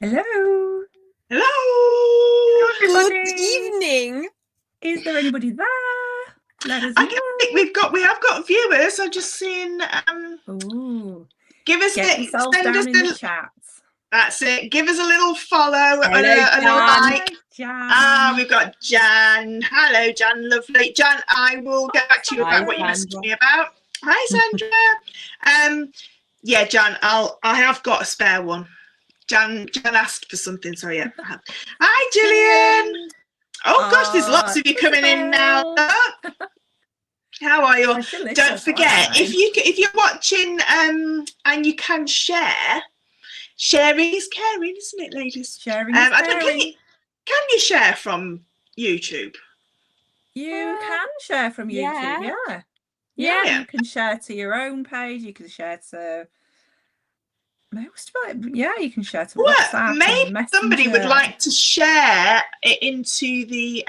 Hello. Hello. Good evening. Is there anybody there? Let us I know. think we have got viewers. I've just seen. Ooh. Give us Get yourself down in the chat. That's it. Give us a little follow and Hello, a little like. Jan. We've got Jan. Hello, Jan. Lovely. Jan, I will get back to you about what you messaged me about. Hi, Sandra. Yeah, Jan. I have got a spare one. Jan asked for something, so yeah. Hi, Gillian. Oh gosh, there's lots of you coming in now. How are you? Don't forget, if you're watching and you can share, sharing is caring, isn't it, ladies? Sharing is caring. Can you share from YouTube? You can share from YouTube, yeah. You can share to your own page. You can share to most of it. Yeah, you can share to WhatsApp. Maybe somebody would like to share it into the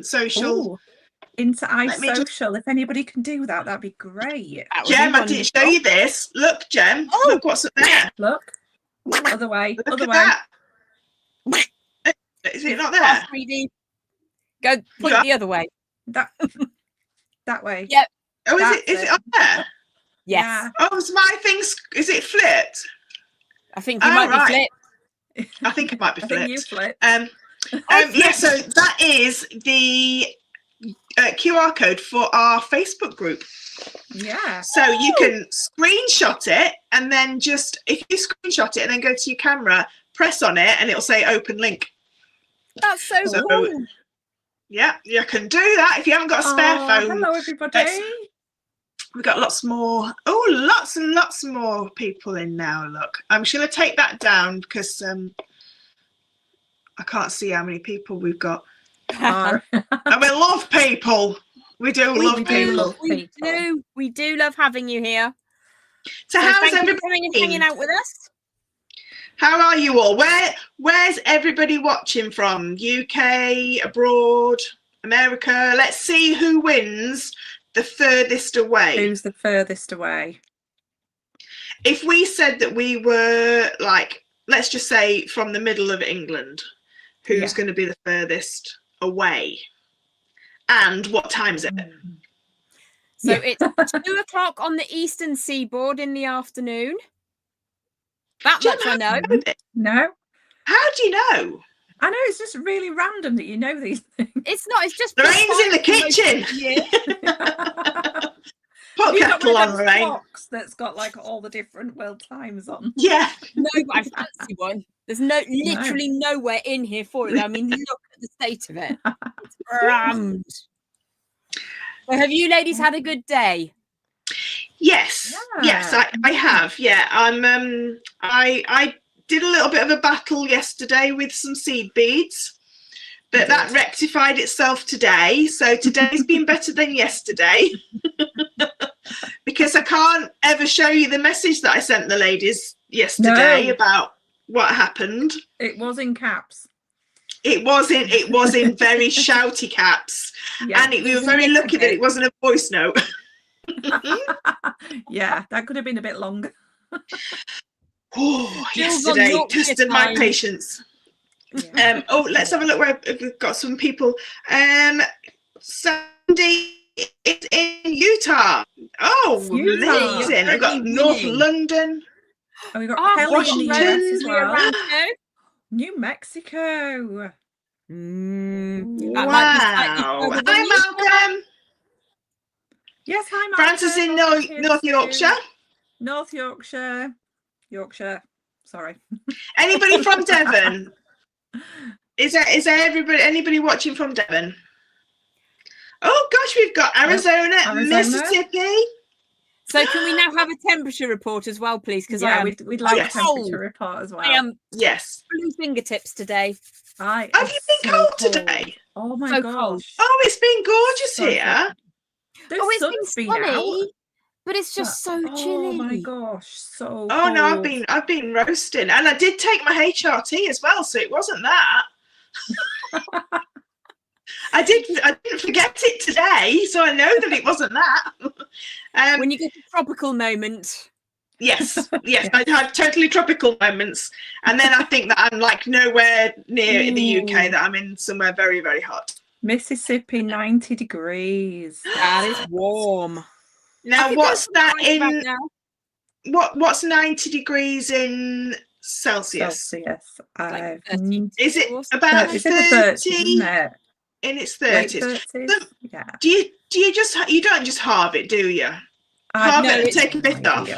social. Ooh, into iSocial. If anybody can do that, that'd be great. Jem, I didn't show you this. Look, Jem. Oh. Look what's up there. Look. Other way. Look other at way. That. Is it not there? 3D. Go point the other way. That way. Yep. Oh, is it up there? Yes. Yeah. Oh, is my thing? Is it flipped? I think you might be flipped. I think it might be flipped. I think you flipped. Yeah. So that is the QR code for our Facebook group. Yeah. So you can screenshot it, and then if you screenshot it and then go to your camera, press on it, and it'll say open link. That's so cool. Yeah, you can do that if you haven't got a spare phone. Hello, everybody. We've got lots more. Oh, lots and lots more people in now. Look, I'm just going to take that down because I can't see how many people we've got. And we love people. We do love people. We do love having you here. So how's everybody coming and hanging out with us? How are you all? Where's everybody watching from? UK, abroad, America? Let's see who wins the furthest away. Who's the furthest away? If we said that we were like, let's just say from the middle of England, who's going to be the furthest away? And what time is it? So it's 2:00 on the eastern seaboard in the afternoon. That much I know. No. How do you know? I know, it's just really random that you know these things. It's not, it's just Lorraine's in the kitchen. Pot kettle on, Lorraine. Box that's got like all the different world times on. Yeah. No, but I fancy one. There's literally nowhere in here for it. I mean, look at the state of it. It's rammed. So have you ladies had a good day? Yes, yes, I have. Yeah, I did a little bit of a battle yesterday with some seed beads, but that rectified itself today. So today's been better than yesterday because I can't ever show you the message that I sent the ladies yesterday about what happened. It was in caps. It was in very shouty caps, and we were very lucky that it wasn't a voice note. Yeah, that could have been a bit longer. Yesterday tested my patience. Let's have a look where we've got some people. Sandy is in Utah. Amazing. We've got North London. And we've got Kelly in the US as well. New Mexico. Wow. Hi, Malcolm. Yes, hi, Malcolm. Francis in North Yorkshire. North Yorkshire. Yorkshire. Sorry. Anybody from Devon? Is there anybody watching from Devon? Oh gosh, we've got Arizona. Mississippi. So can we now have a temperature report as well, please? Because we'd like a temperature report as well. I am blue fingertips today. Have you been cold today? Oh my gosh. Cold. Oh, it's been gorgeous here. It's been sunny, but it's just so chilly. Oh my gosh, so Oh cold. no, I've been roasting, and I did take my HRT as well, so it wasn't that. I didn't forget it today, so I know that it wasn't that. When you get a tropical moment. Yes. I have totally tropical moments, and then I think that I'm like nowhere near the UK, that I'm in somewhere very, very hot. Mississippi, 90 degrees. That is warm. Now, what's that in? What's 90 degrees in Celsius? Like is it about 30? In its 30s. Yeah. You don't just halve it, do you? Halve it and take a bit off.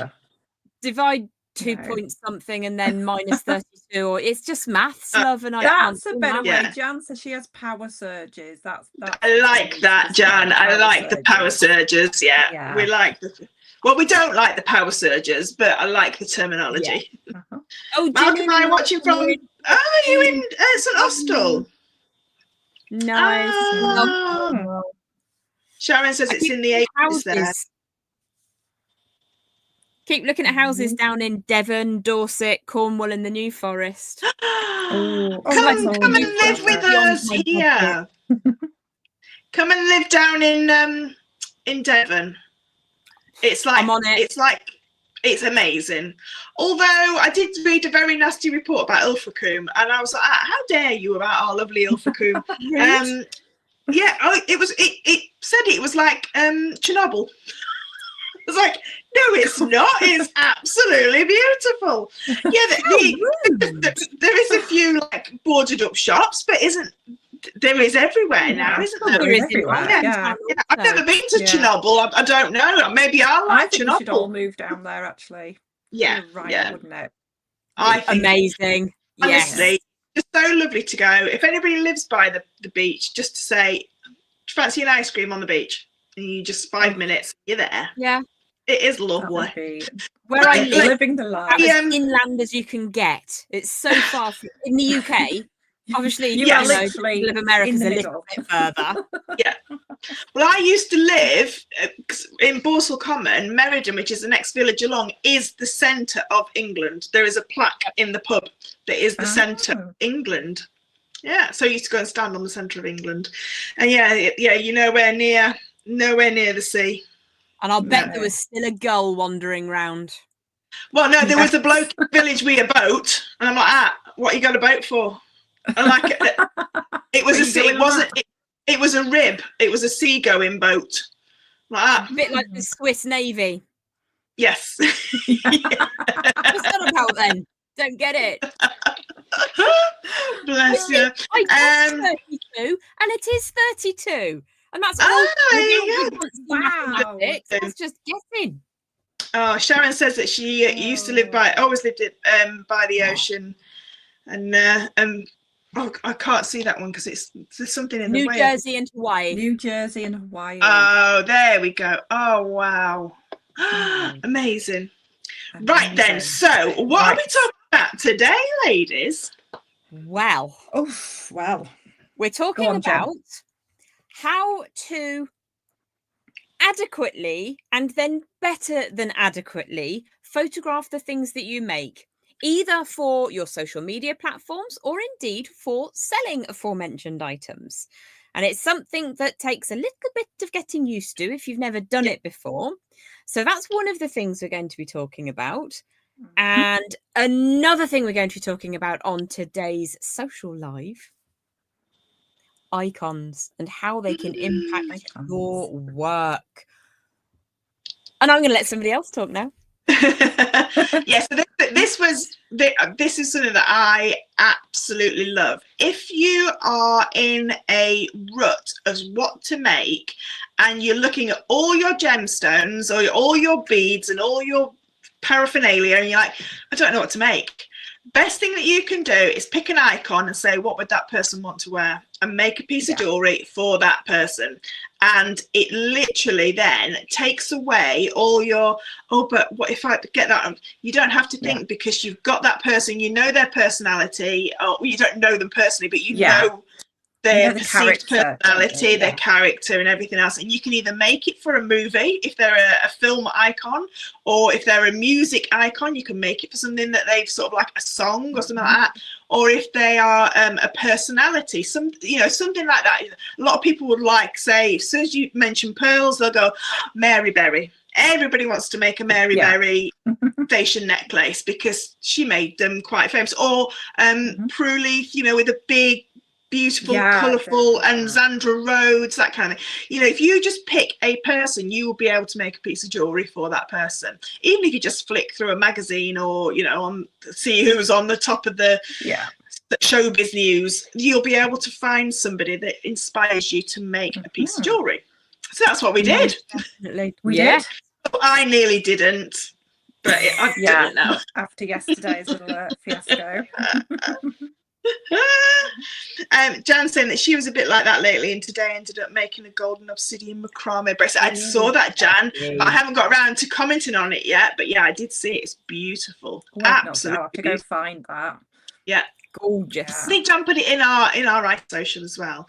Divide 2 point something and then minus 32, or it's just maths, love. And that's a better way. Jan says she has power surges. That's I like that, Jan. I like the power surges. Yeah. We like well, we don't like the power surges, but I like the terminology. Yeah. Oh, Malcolm, am I watching from? Oh, you in St Austell? Nice. Oh. Sharon says it's in the 80s there. Keep looking at houses down in Devon, Dorset, Cornwall, and the New Forest. Come and live with us here. Come and live down in Devon. It's like it's amazing. Although I did read a very nasty report about Ilfracombe, and I was like, how dare you about our lovely Ilfracombe? It said it was like Chernobyl. I was like, no, it's not. It's absolutely beautiful. Yeah, there is a few like boarded up shops, but there is everywhere now, isn't there? There is everywhere. Yeah. I've never been to Chernobyl. I don't know. Maybe I'll like Chernobyl. We should all move down there, actually. Yeah, wouldn't it? I think amazing. Honestly, just so lovely to go. If anybody lives by the beach, just to say, do you fancy an ice cream on the beach? And you just 5 minutes, you're there. Yeah. It is lovely. Where I live, living the life. As inland as you can get. It's so far from, in the UK. Obviously, literally live America's a little bit further. Yeah. Well, I used to live in Borsal Common. Meriden, which is the next village along, is the centre of England. There is a plaque in the pub that is the centre of England. Yeah, so I used to go and stand on the centre of England, and you're nowhere near the sea. And I'll bet there was still a gull wandering round. Well, no, there was a bloke in the village with a boat, and I'm like, what you got a boat for? And like, it was it was a rib. It was a seagoing boat. Like that. A bit like the Swiss Navy. Yes. What's that about then? Don't get it. Bless you. I guess 32, and it is 32. And that's all. Wow. That's just guessing. Oh, Sharon says that she used to live always lived by the ocean, and I can't see that one because there's something in the way. New Jersey and Hawaii. New Jersey and Hawaii. Oh, there we go. Oh, wow. Amazing. Right then. So, what are we talking about today, ladies? Well. We're talking about how to adequately and then better than adequately photograph the things that you make, either for your social media platforms or indeed for selling aforementioned items. And it's something that takes a little bit of getting used to if you've never done it before. So that's one of the things we're going to be talking about. And another thing we're going to be talking about on today's social live, icons and how they can impact your work. And I'm going to let somebody else talk now. Yes, this is something that I absolutely love. If you are in a rut of what to make and you're looking at all your gemstones or all your beads and all your paraphernalia and you're like, I don't know what to make, best thing that you can do is pick an icon and say, what would that person want to wear, and make a piece of jewelry for that person. And it literally then takes away all your, but what if I get that? You don't have to think because you've got that person, you know their personality, or you don't know them personally, but you know their perceived personality, their character and everything else. And you can either make it for a movie, if they're a film icon, or if they're a music icon, you can make it for something that they've sort of like a song or something like that. Or if they are a personality, something like that. A lot of people would like, say, as soon as you mention pearls, they'll go, Mary Berry. Everybody wants to make a Mary Berry foundation necklace because she made them quite famous. Or Prue Leith, you know, with a big, beautiful, colourful, and Zandra Rhodes, that kind of thing. You know, if you just pick a person, you will be able to make a piece of jewellery for that person. Even if you just flick through a magazine or, you know, see who's on the top of the showbiz news, you'll be able to find somebody that inspires you to make a piece of jewellery. So that's what we did. Definitely. We did. I nearly didn't, but I've done it now. After yesterday's little fiasco. Jan saying that she was a bit like that lately, and today ended up making a golden obsidian macrame bracelet. I saw that, Jan, but I haven't got around to commenting on it yet. But yeah, I did see it. It's beautiful. Absolutely. I'll have to go find that. Yeah, gorgeous. I think Jan put it in our right social as well.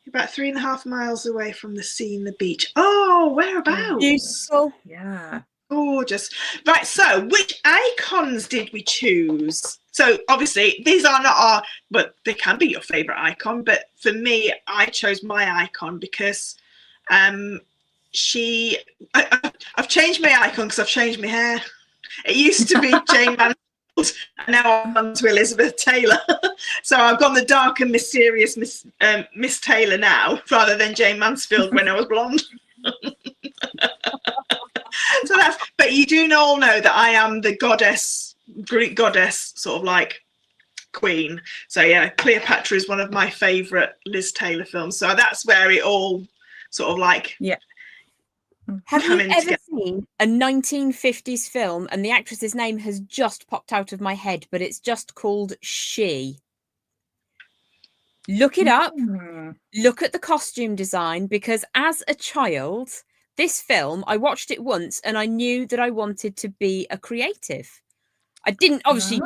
About 3.5 miles away from the sea and the beach. Oh, whereabouts? Beautiful. Yeah. Gorgeous. Right, so which icons did we choose? So obviously these are not our, but they can be your favourite icon. But for me, I chose my icon because I've changed my icon because I've changed my hair. It used to be Jane Mansfield, and now I'm on to Elizabeth Taylor. So I've gone the dark and mysterious Miss Taylor now, rather than Jane Mansfield when I was blonde. So that's, but you do all know that I am the goddess, Greek goddess, sort of like queen. So yeah, Cleopatra is one of my favourite Liz Taylor films. So that's where it all sort of like Have you ever seen a 1950s film, and the actress's name has just popped out of my head, but it's just called She? Look it up. Look at the costume design, because as a child, this film, I watched it once and I knew that I wanted to be a creative. I didn't obviously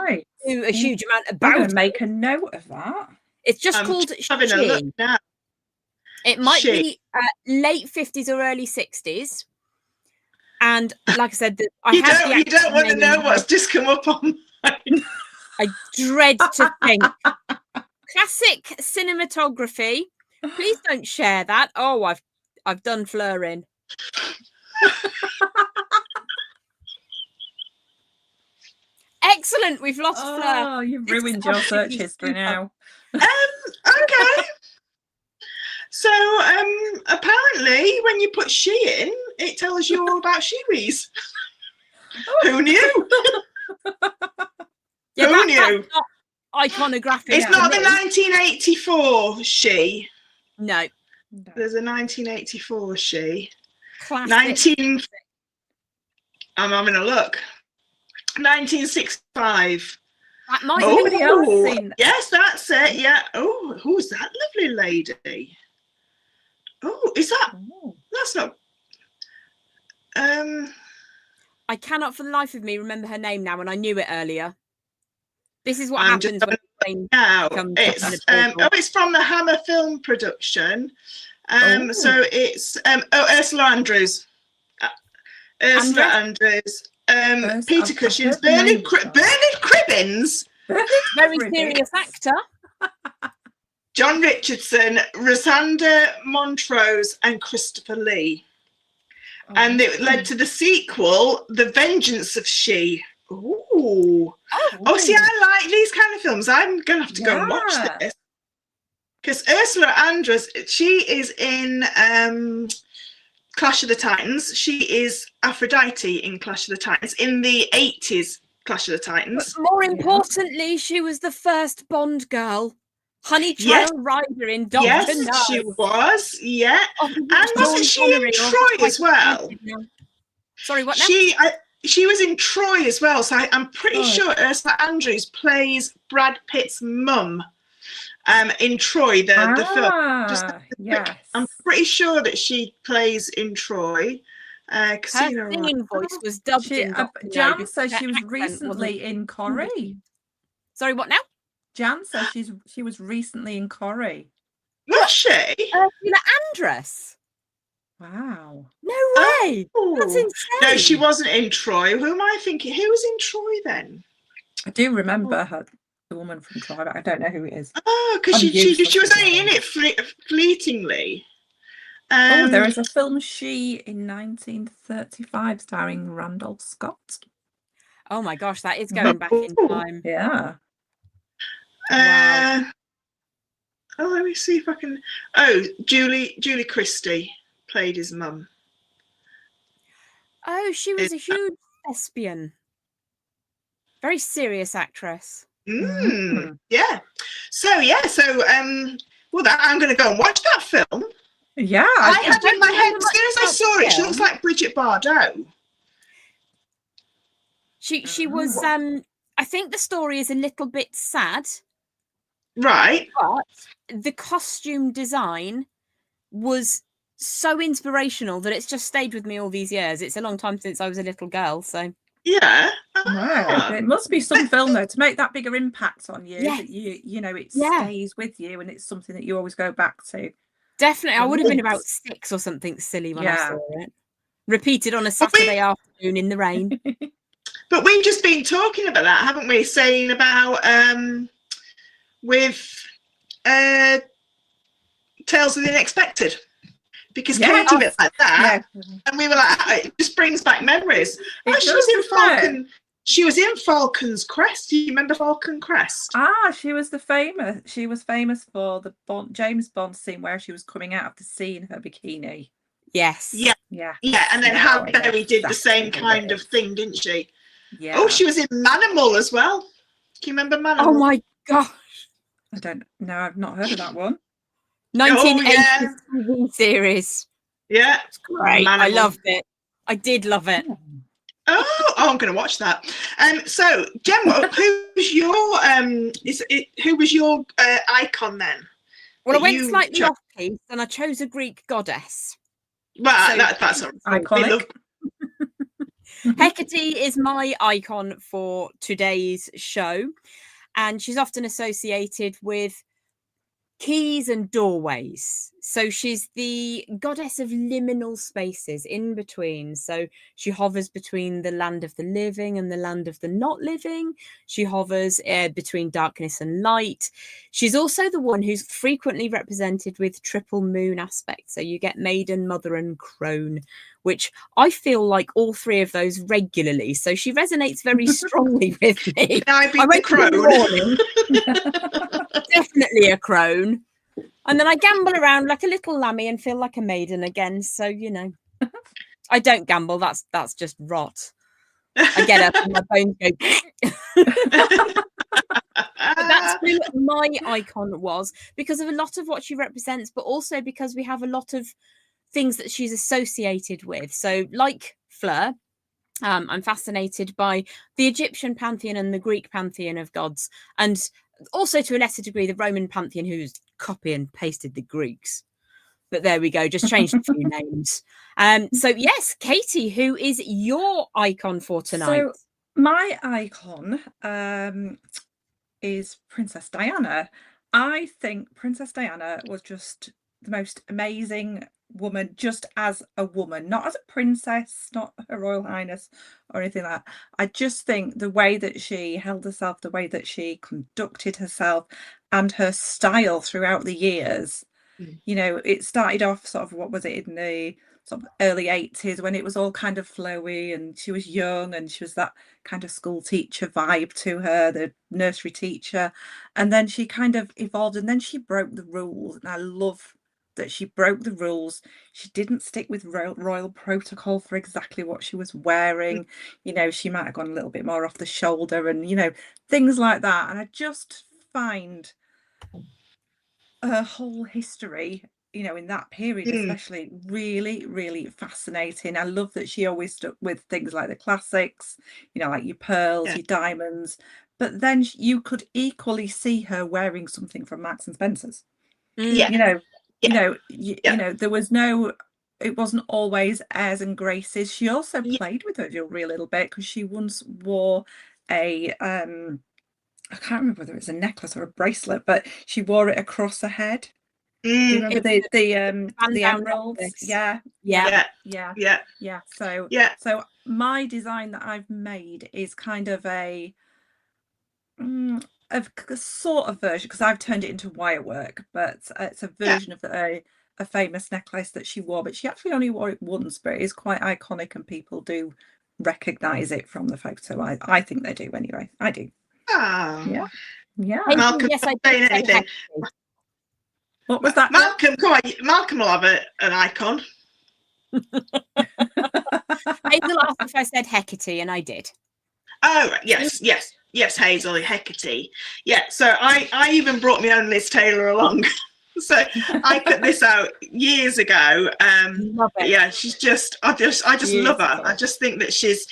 do a huge amount about it. Make a note of that. It's just called having a look now. It might be late 50s or early 60s. And like I said, you don't want to know what's just come up on mine. I dread to think. Classic cinematography. Please don't share that. Oh, I've done Fleurin. Excellent. We've lost Fleur. Oh, you've ruined your search history now. Okay. So apparently when you put she in, it tells you all about shiwis. Who knew? Who knew? Not iconographic. It's not the 1984 she. No. There's a 1984 she. Classic. I'm having a look. 1965. That might be else seen that. Yes, that's it. Yeah. Oh, who's that lovely lady? Oh, is that? That's not. I cannot for the life of me remember her name now, and I knew it earlier. This is what happens when now. It's from the Hammer Film Production. So it's Ursula Andrews. Ursula Andrews. Peter Cushing, Bernard Cribbins. Very serious actor. John Richardson, Rosanda Montrose, and Christopher Lee. And it led to the sequel, The Vengeance of She. Ooh. Oh, see, I like these kind of films. I'm going to have to go and watch this. Because Ursula Andress, she is in Clash of the Titans. She is Aphrodite in Clash of the Titans, in the 80s Clash of the Titans. But more importantly, she was the first Bond girl. Honey Child Rider in Doctor No. Yes, she was, and wasn't she in Troy as well? Sorry, what now? She was in Troy as well, so I'm pretty sure Ursula Andrews plays Brad Pitt's mum in Troy, the film. Yes. I'm pretty sure that she plays in Troy. Her singing voice was dubbed in Doctor No. Jan says she was recently in Corrie. Sorry, what now? Jan says she was recently in Corrie. Was she? Ursula Andress. Wow. No way. That's insane. No, she wasn't in Troy. Who am I thinking? Who was in Troy then? I do remember her, the woman from Troy, but I don't know who it is. Oh, because she was only in it fleetingly. There is a film She in 1935 starring Randolph Scott. Oh my gosh, that is going back in time. Yeah. Wow. Let me see if I can. Oh, Julie Christie played his mum. Oh, she was a huge thespian. Very serious actress. Yeah. So well, I'm going to go and watch that film. Yeah. I had in my head, as soon as I saw it, she looks like Bridget Bardot. She was, I think the story is a little bit sad. Right. But the costume design was so inspirational that it's just stayed with me all these years. It's a long time since I was a little girl, so. Yeah. Wow. It must be some film though to make that bigger impact on you, that you know it stays with you and it's something that you always go back to. Definitely. I would have been about 6 or something silly when I saw it. Repeated on a Saturday afternoon in the rain. But we've just been talking about that, haven't we? Saying about with Tales of the Unexpected. Because Katie was like that, and we were like, it just brings back memories. She was in Falcon's Crest. Do you remember Falcon Crest? She was famous for the James Bond scene where she was coming out of the sea in her bikini. Yes. Yeah. And then Halle Berry did the same kind of thing, didn't she? Yeah. Oh, she was in Manimal as well. Do you remember Manimal? Oh my gosh. I don't know. I've not heard of that one. 1980s TV series. Yeah. It's great. Manimal. I loved it. I did love it. I'm going to watch that. So, Gemma, who was your icon then? Well, I went slightly off piece and I chose a Greek goddess. Well, that's iconic. Hecate is my icon for today's show, and she's often associated with keys and doorways. So she's the goddess of liminal spaces in between. So she hovers between the land of the living and the land of the not living. She hovers between darkness and light. She's also the one who's frequently represented with triple moon aspects. So you get maiden, mother, and crone, which I feel like all three of those regularly. So she resonates very strongly with me. I went crone. Definitely a crone. And then I gamble around like a little lammy and feel like a maiden again. So, you know, I don't gamble. That's just rot. I get up and my bones go. But that's who my icon was, because of a lot of what she represents, but also because we have a lot of things that she's associated with. So like Fleur, I'm fascinated by the Egyptian pantheon and the Greek pantheon of gods, and also to a lesser degree the Roman pantheon, who's copy and pasted the Greeks. But there we go, just changed a few names. So yes, Katie, who is your icon for tonight? So my icon is Princess Diana. I think Princess Diana was just the most amazing woman, just as a woman, not as a princess, not Her Royal Highness or anything like that. I just think the way that she held herself, the way that she conducted herself, and her style throughout the years. You know, it started off sort of, what was it, in the sort of early 80s when it was all kind of flowy and she was young and she was that kind of school teacher vibe to her, the nursery teacher, and then she kind of evolved and then she broke the rules, and I love that she broke the rules. She didn't stick with royal protocol for exactly what she was wearing. You know, she might have gone a little bit more off the shoulder and, you know, things like that. And I just find her whole history, you know, in that period especially, really, really fascinating. I love that she always stuck with things like the classics, you know, like your pearls, your diamonds, but then you could equally see her wearing something from Marks and Spencer's. You know, you know, there was no, it wasn't always airs and graces. She also played with her jewellery a little bit, because she once wore a I can't remember whether it's a necklace or a bracelet, but she wore it across her head. Do you remember the emeralds? Yeah. So my design that I've made is kind of a sort of version, because I've turned it into wire work, but it's a version of a famous necklace that she wore, but she actually only wore it once, but it is quite iconic and people do recognise it from the photo. I think they do anyway. I do. Oh. Yeah. Yeah. Malcolm, yes, I saying did say anything. Hecate. What was that? Malcolm, come on. Malcolm will have an icon. Hazel asked if I said Hecate, and I did. Oh, yes, Hazel, Hecate. Yeah, so I even brought my own Liz Taylor along. So I cut this out years ago. Love it. Yeah, she's just, I just love her. I just think that she's,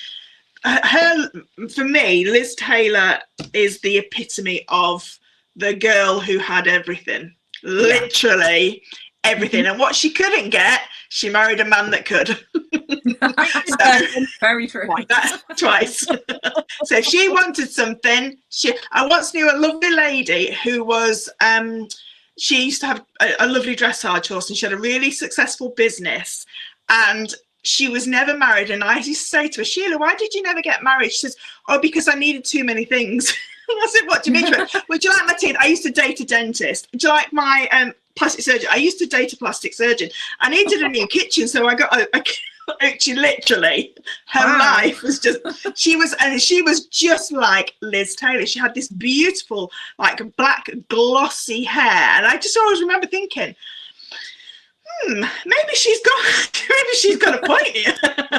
her, for me, Liz Taylor is the epitome of the girl who had everything. Literally everything. And what she couldn't get, she married a man that could. So, very true. Twice. So if she wanted something, I once knew a lovely lady who was she used to have a lovely dressage horse, and she had a really successful business, and she was never married. And I used to say to her, Sheila, why did you never get married? She says, oh, because I needed too many things. I said, what do you mean? Would you like my teeth? I used to date a dentist. Do you like my plastic surgeon? I used to date a plastic surgeon. I needed a new kitchen, so I got she literally, her life was just, she was just like Liz Taylor. She had this beautiful, like, black glossy hair, and I just always remember thinking, maybe she's got a point here.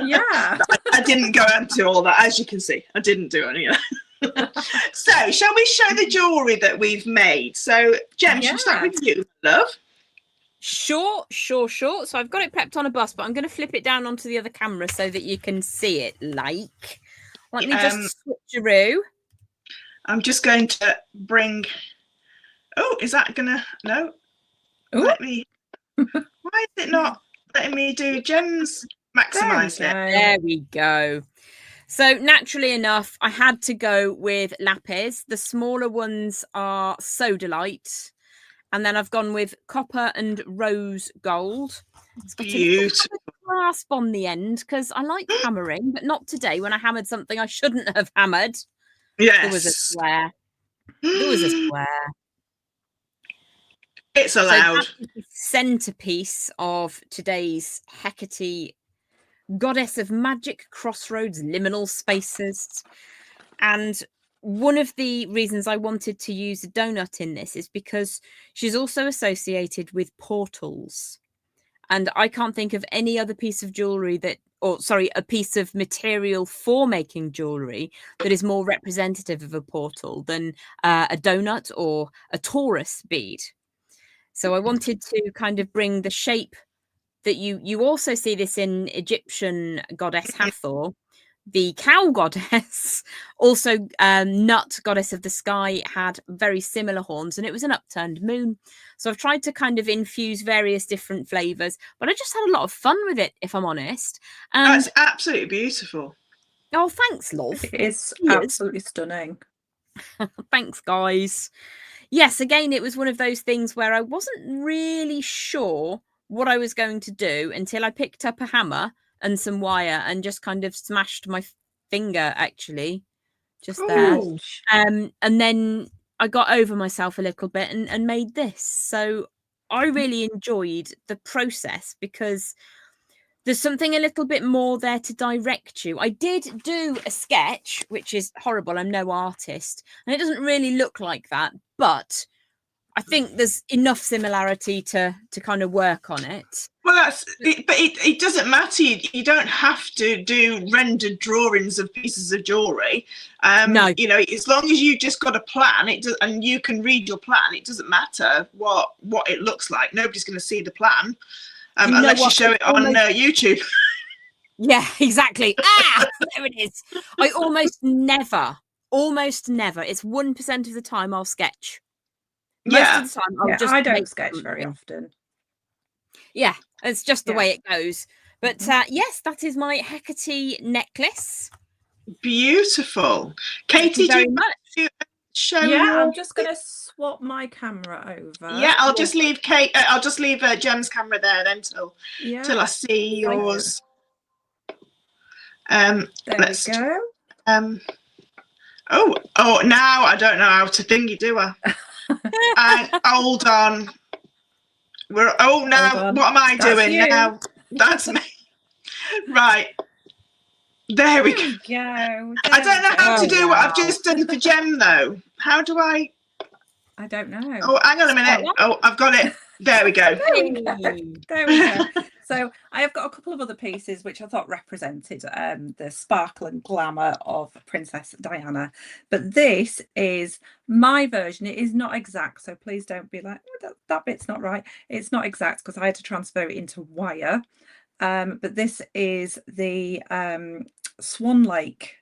Yeah. I didn't go into all that, as you can see. I didn't do any of that. So, shall we show the jewellery that we've made? So, Jem, should we start with you, love? Sure. So I've got it prepped on a bus, but I'm going to flip it down onto the other camera so that you can see it. Like, let me just switcheroo. I'm just going to bring. Oh, is that gonna? No. Ooh. Let me. Why is it not letting me do Jem's maximise it? There we go. So naturally enough, I had to go with lapis. The smaller ones are Sodalite. And then I've gone with copper and rose gold. It's got a clasp on the end because I like hammering, but not today when I hammered something I shouldn't have hammered. Yes. There was a square. It's allowed. So that is the centerpiece of today's Hecate, goddess of magic, crossroads, liminal spaces. And one of the reasons I wanted to use a donut in this is because she's also associated with portals. And I can't think of any other piece of jewellery a piece of material for making jewellery that is more representative of a portal than a donut or a Taurus bead. So I wanted to kind of bring the shape that you also see this in Egyptian goddess Hathor. The cow goddess, also Nut, goddess of the sky, had very similar horns, and it was an upturned moon. So I've tried to kind of infuse various different flavours, but I just had a lot of fun with it, if I'm honest. And it's absolutely beautiful. Oh, thanks, love. It is absolutely stunning. Thanks, guys. Yes, again, it was one of those things where I wasn't really sure what I was going to do until I picked up a hammer and some wire and just kind of smashed my finger, actually, just there. And then I got over myself a little bit and made this. So I really enjoyed the process because there's something a little bit more there to direct you. I did do a sketch, which is horrible. I'm no artist, and it doesn't really look like that, but I think there's enough similarity to kind of work on it. Well, it doesn't matter. You don't have to do rendered drawings of pieces of jewellery. No, you know, as long as you just got a plan, and you can read your plan. It doesn't matter what it looks like. Nobody's going to see the plan unless you show it on YouTube. Yeah, exactly. There it is. I almost never. It's 1% of the time I'll sketch. Most of the time, I don't sketch very often. Yeah, it's just the way it goes. But yes, that is my Hecate necklace. Beautiful. Katie, do you want to show? Yeah, I'm just going to swap my camera over. Yeah, I'll just leave Jem's camera there then till I see yours. There we go. Oh, now I don't know how to thingy, do I? Hold on. Oh, now what am I doing you. now? That's me. Right. There we go. I don't know how to do what I've just done for Gem, though. How do I? I don't know. Oh, hang on a minute. Oh, I've got it. There we go. There we go. So I have got a couple of other pieces which I thought represented the sparkle and glamour of Princess Diana. But this is my version. It is not exact, so please don't be like, oh, that bit's not right. It's not exact because I had to transfer it into wire. But this is the Swan Lake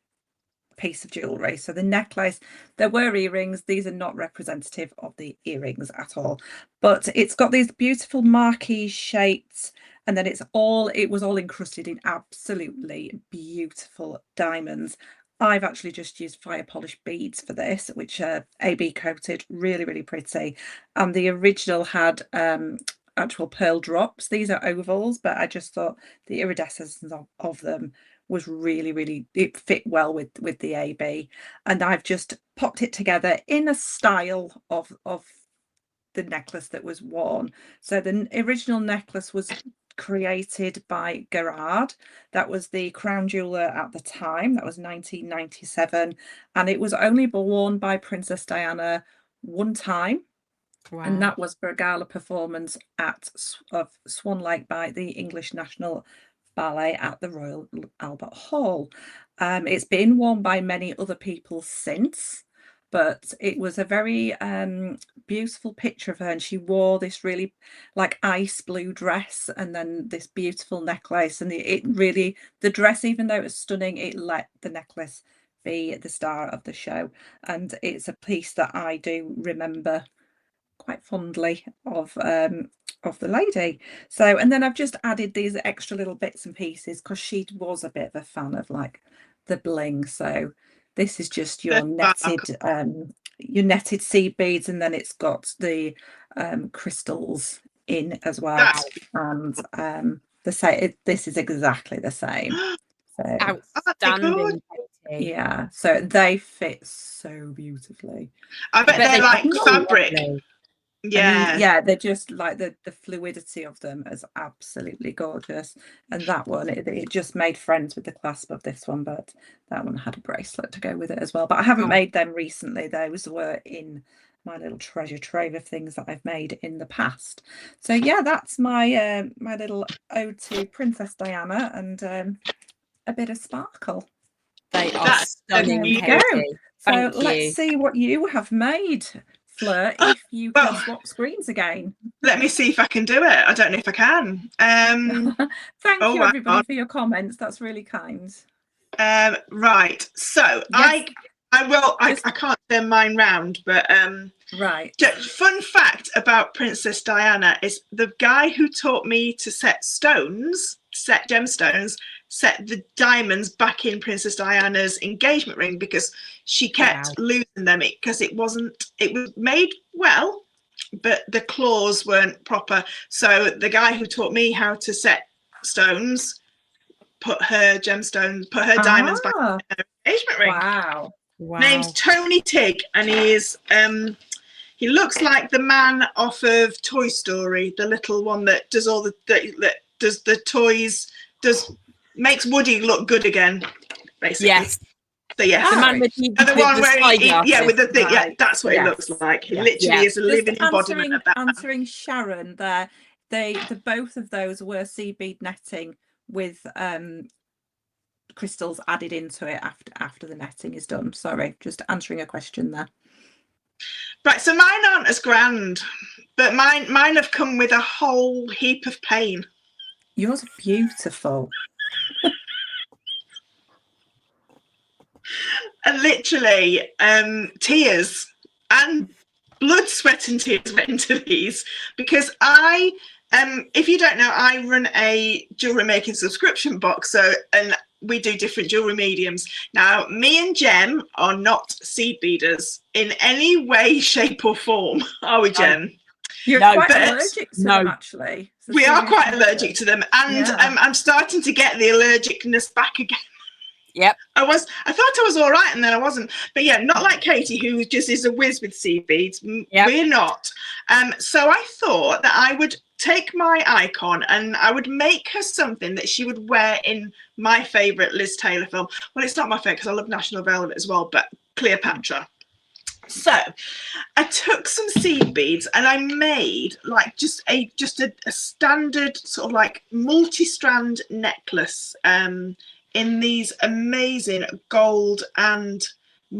piece of jewellery. So the necklace, there were earrings. These are not representative of the earrings at all, but it's got these beautiful marquee shapes, and then it was all encrusted in absolutely beautiful diamonds. I've actually just used fire polished beads for this, which are AB coated, really, really pretty. And the original had actual pearl drops. These are ovals, but I just thought the iridescence of them was really, it fit well with the AB, and I've just popped it together in a style of the necklace that was worn. So the original necklace was created by Gerard. That was the crown jeweler at the time. That was 1997, and it was only worn by Princess Diana one time. Wow. And that was for a gala performance of Swan Lake by the English National Ballet at the Royal Albert Hall. It's been worn by many other people since, but it was a very beautiful picture of her, and she wore this really like ice blue dress and then this beautiful necklace, and the dress, even though it was stunning, it let the necklace be the star of the show. And it's a piece that I do remember quite fondly of the lady. So, and then I've just added these extra little bits and pieces because she was a bit of a fan of like the bling. So this is just your netted seed beads, and then it's got the crystals in as well. And this is exactly the same. So outstanding. Yeah, so they fit so beautifully. I bet they're like fabric. Yeah, they're just like the fluidity of them is absolutely gorgeous. And that one, it just made friends with the clasp of this one, but that one had a bracelet to go with it as well. But I haven't made them recently. Those were in my little treasure trove of things that I've made in the past. So yeah, that's my my little ode to Princess Diana and a bit of sparkle. They are stunning. So let's see what you have made, Fleur, if you can swap screens again. Let me see if I can do it. I don't know if I can. Thank you, everybody, for your comments. That's really kind. Right. So yes. I can't turn mine round, but right. Fun fact about Princess Diana is the guy who taught me to set gemstones, set the diamonds back in Princess Diana's engagement ring because she kept losing them because it was made well, but the claws weren't proper. So the guy who taught me how to set stones put her diamonds back in her engagement ring. Wow. Name's Tony Tigg, and he looks like the man off of Toy Story, the little one that does all that does the toys, makes Woody look good again, basically. Yes. So yes, the man with the one where with the thing. Right. Yeah, that's what it looks like. He literally is a living embodiment of that. Answering Sharon there, the both of those were seed bead netting with crystals added into it after the netting is done. Sorry, just answering a question there. Right, so mine aren't as grand, but mine have come with a whole heap of pain. Yours are beautiful. And literally tears and blood, sweat and tears went into these because if you don't know, I run a jewellery making subscription box, and we do different jewellery mediums. Now, me and Jem are not seed beaders in any way, shape or form, are we, Jem? You're quite allergic to them, actually. So we are quite allergic to them, and I'm starting to get the allergicness back again. Yep. I thought I was all right, and then I wasn't. But yeah, not like Katie, who just is a whiz with seed beads. Yep. We're not. So I thought that I would take my icon and I would make her something that she would wear in my favourite Liz Taylor film. Well, it's not my favourite because I love National Velvet as well, but Cleopatra. So I took some seed beads and I made like just a standard sort of like multi-strand necklace in these amazing gold and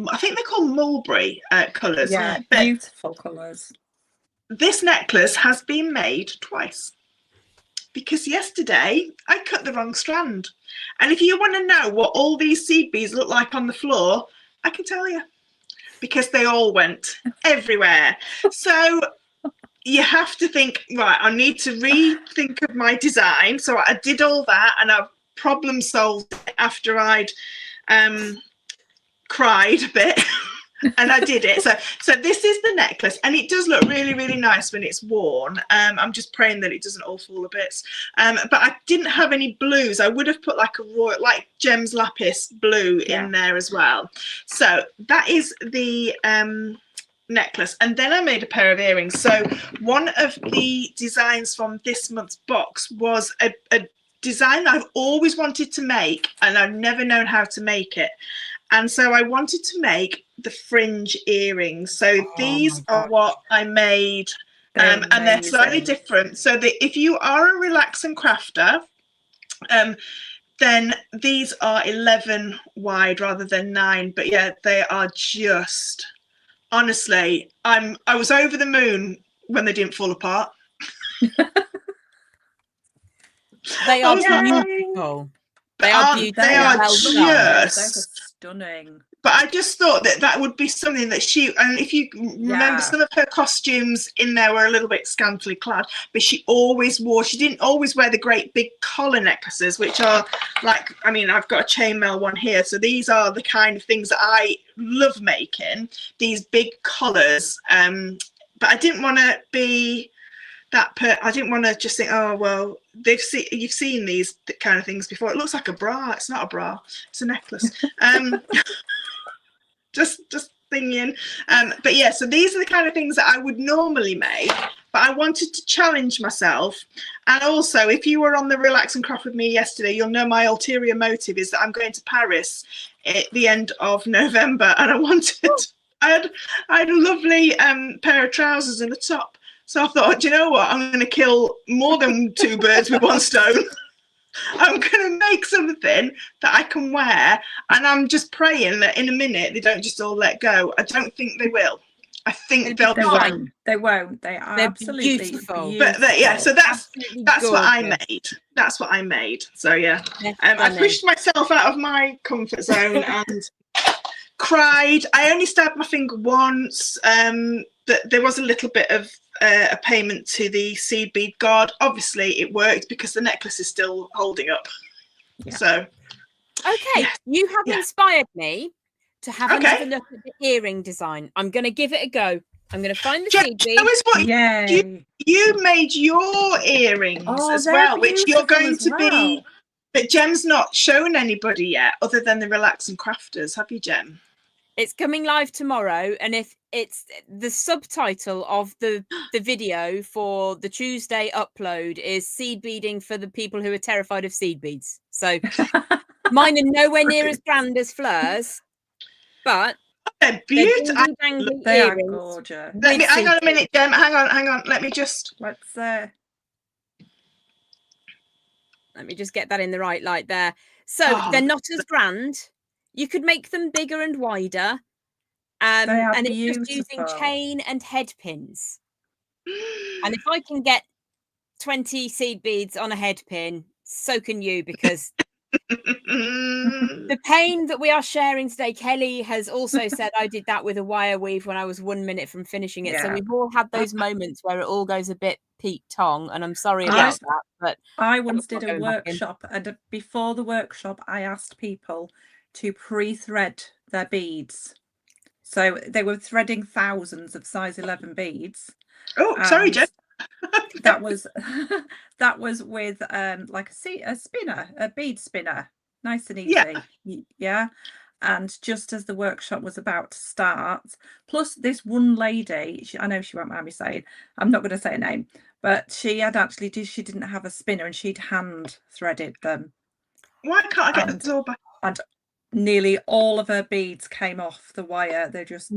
I think they're called mulberry colours. Yeah, beautiful colours. This necklace has been made twice because yesterday I cut the wrong strand. And if you want to know what all these seed beads look like on the floor, I can tell you, because they all went everywhere. So you have to think, right, I need to rethink of my design. So I did all that and I've problem solved it after I'd cried a bit. And I did it. So this is the necklace, and it does look really, really nice when it's worn. I'm just praying that it doesn't all fall to bits. But I didn't have any blues. I would have put like a royal, like Gems Lapis blue in there as well. So that is the necklace, and then I made a pair of earrings. So one of the designs from this month's box was a design that I've always wanted to make, and I've never known how to make it. And so I wanted to make the fringe earrings. So these are what I made, and they're slightly different. So that if you are a relax and crafter, then these are 11 wide rather than 9. But yeah, they are just, honestly, I was over the moon when they didn't fall apart. They are beautiful. They are beautiful. They are just stunning. But I just thought that would be something that and if you remember, some of her costumes in there were a little bit scantily clad, but she didn't always wear the great big collar necklaces, which are like, I mean, I've got a chainmail one here. So these are the kind of things that I love making, these big collars. But I didn't want to be I didn't want to just think, oh, well, you've seen these kind of things before. It looks like a bra. It's not a bra. It's a necklace. Just thinking. But yeah, so these are the kind of things that I would normally make, but I wanted to challenge myself. And also, if you were on the Relax and Craft with me yesterday, you'll know my ulterior motive is that I'm going to Paris at the end of November, and I had a lovely pair of trousers and a top. So I thought, do you know what? I'm going to kill more than 2 birds with 1 stone. I'm going to make something that I can wear, and I'm just praying that in a minute they don't just all let go. I don't think they will. I think they'll be fine. They won't. They're absolutely beautiful. But yeah, so that's what I made. That's what I made. So yeah, I pushed myself out of my comfort zone and cried. I only stabbed my finger once. But there was a little bit of a payment to the seed bead god. Obviously, it worked because the necklace is still holding up. Yeah. So, okay, you have inspired me to have another look at the earring design. I'm going to give it a go. I'm going to find the seed bead. You made your earrings as well, which you're going to be. But Gem's not shown anybody yet, other than the Relax and Crafters. Have you, Gem? It's coming live tomorrow, and if it's the subtitle of the video for the Tuesday upload is seed beading for the people who are terrified of seed beads. So mine are nowhere near as grand as Fleur's, but they're beautiful. They are gorgeous. Hang on a minute, Gem. Hang on. Let me just get that in the right light there. So they're not as grand. You could make them bigger and wider. And it's just using chain and head pins. And if I can get 20 seed beads on a head pin, so can you, because the pain that we are sharing today, Kelly has also said I did that with a wire weave when I was 1 minute from finishing it. Yeah. So we've all had those moments where it all goes a bit Pete Tong, and I'm sorry about that. But I once did a workshop, and before the workshop, I asked people to pre-thread their beads. So they were threading thousands of size 11 beads. Oh, sorry, Jen. that was with like a spinner, a bead spinner. nice and Yeah. easy. Yeah. And just as the workshop was about to start, plus this one lady, I know she won't mind me saying, I'm not going to say her name, but she had actually she didn't have a spinner and she'd hand threaded them. Why can't I get And, this all back? and nearly all of her beads came off the wire. They were just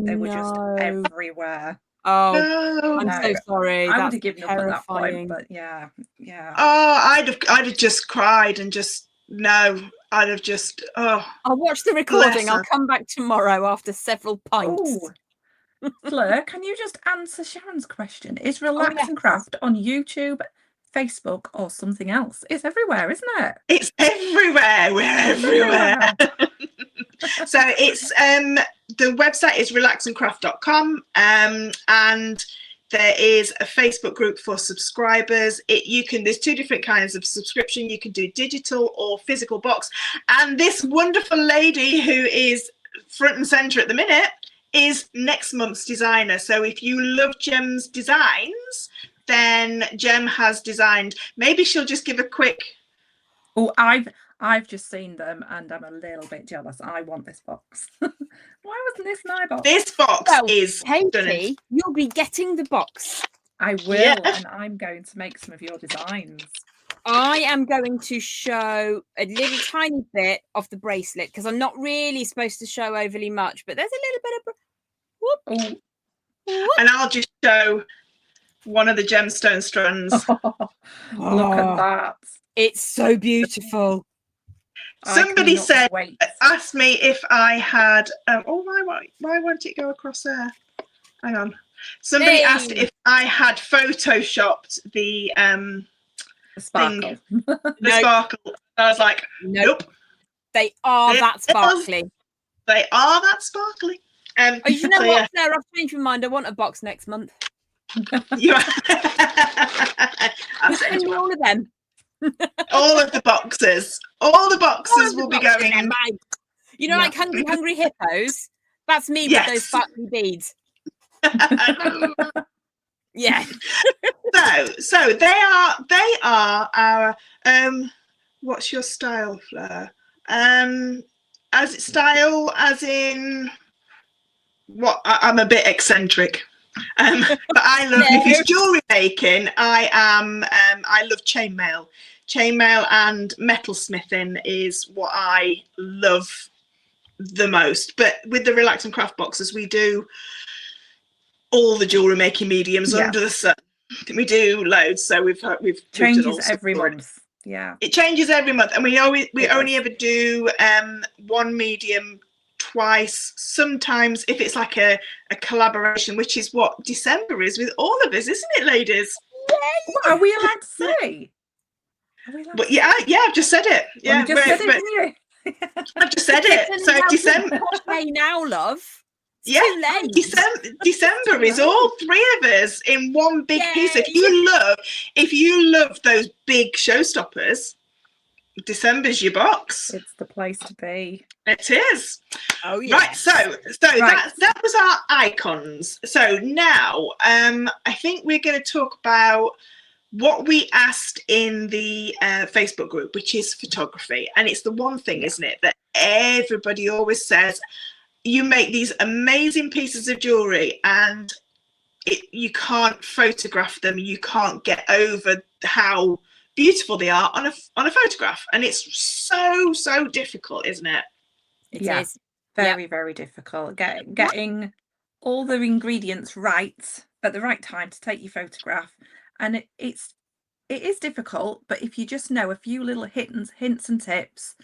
everywhere. Oh, No. I'm so sorry. I would That's have given up at that point, but yeah. Oh, I'd have just cried and just I'd have just I'll watch the recording. I'll come back tomorrow after several pints. Fleur, can you just answer Sharon's question? Is Relax and Craft on YouTube, Facebook, or something else? It's everywhere, isn't it? It's everywhere. We're everywhere. So it's the website is relaxandcraft.com, and there is a Facebook group for subscribers. There's two different kinds of subscription. You can do digital or physical box. And this wonderful lady who is front and center at the minute is next month's designer. So if you love Gem's designs, then Gem has designed. Maybe she'll just give a quick. Oh, I've just seen them and I'm a little bit jealous. I want this box. Why wasn't this my box? This box is Katie, you'll be getting the box. I will, and I'm going to make some of your designs. I am going to show a little tiny bit of the bracelet because I'm not really supposed to show overly much, but there's a little bit of whoop. And I'll just show one of the gemstone strands. Look at that. It's so beautiful. Somebody asked me if I had why won't it go across there? Hang on. Somebody asked if I had photoshopped the sparkle. The sparkle. I was like, nope. They are that sparkly. They are that sparkly. You know what, Sarah? I've changed my mind. I want a box next month. I'll send you all of them. All of the boxes. All the boxes will be going in. You know, like hungry hippos. That's me with those sparkly beads. Yeah. So they are our what's your style, Fleur? As style as in what? I'm a bit eccentric. But I love if it's jewelry making, I love chainmail and metalsmithing is what I love the most. But with the Relax and Craft boxes, we do all the jewelry making mediums under the sun. We do loads, so we've changes every month. Yeah, it changes every month, and we only ever do one medium twice. Sometimes if it's like a collaboration, which is what December is with all of us, isn't it, ladies? Are we allowed to say? But yeah, I've just said it. Yeah, you just said it, didn't you? I've just said it. So December. Now, love. December is all three of us in one big piece. If you love those big showstoppers, December's your box. It's the place to be. It is. Oh yeah. Right. So that was our icons. So now I think we're going to talk about what we asked in the Facebook group, which is photography. And it's the one thing, isn't it, that everybody always says, you make these amazing pieces of jewelry and you can't photograph them. You can't get over how beautiful they are on a photograph. And it's so difficult, isn't it? It is. Very, very difficult. Getting all the ingredients right at the right time to take your photograph. And it is difficult, but if you just know a few little hints and tips,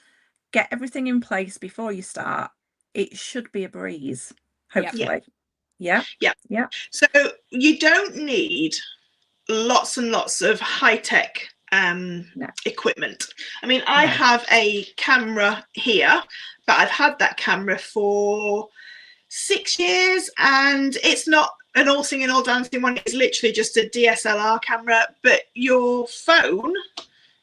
get everything in place before you start, it should be a breeze, hopefully. Yeah. So you don't need lots and lots of high-tech equipment. I mean, I have a camera here, but I've had that camera for 6 years, and it's not an all singing, all dancing one. It's literally just a DSLR camera. But your phone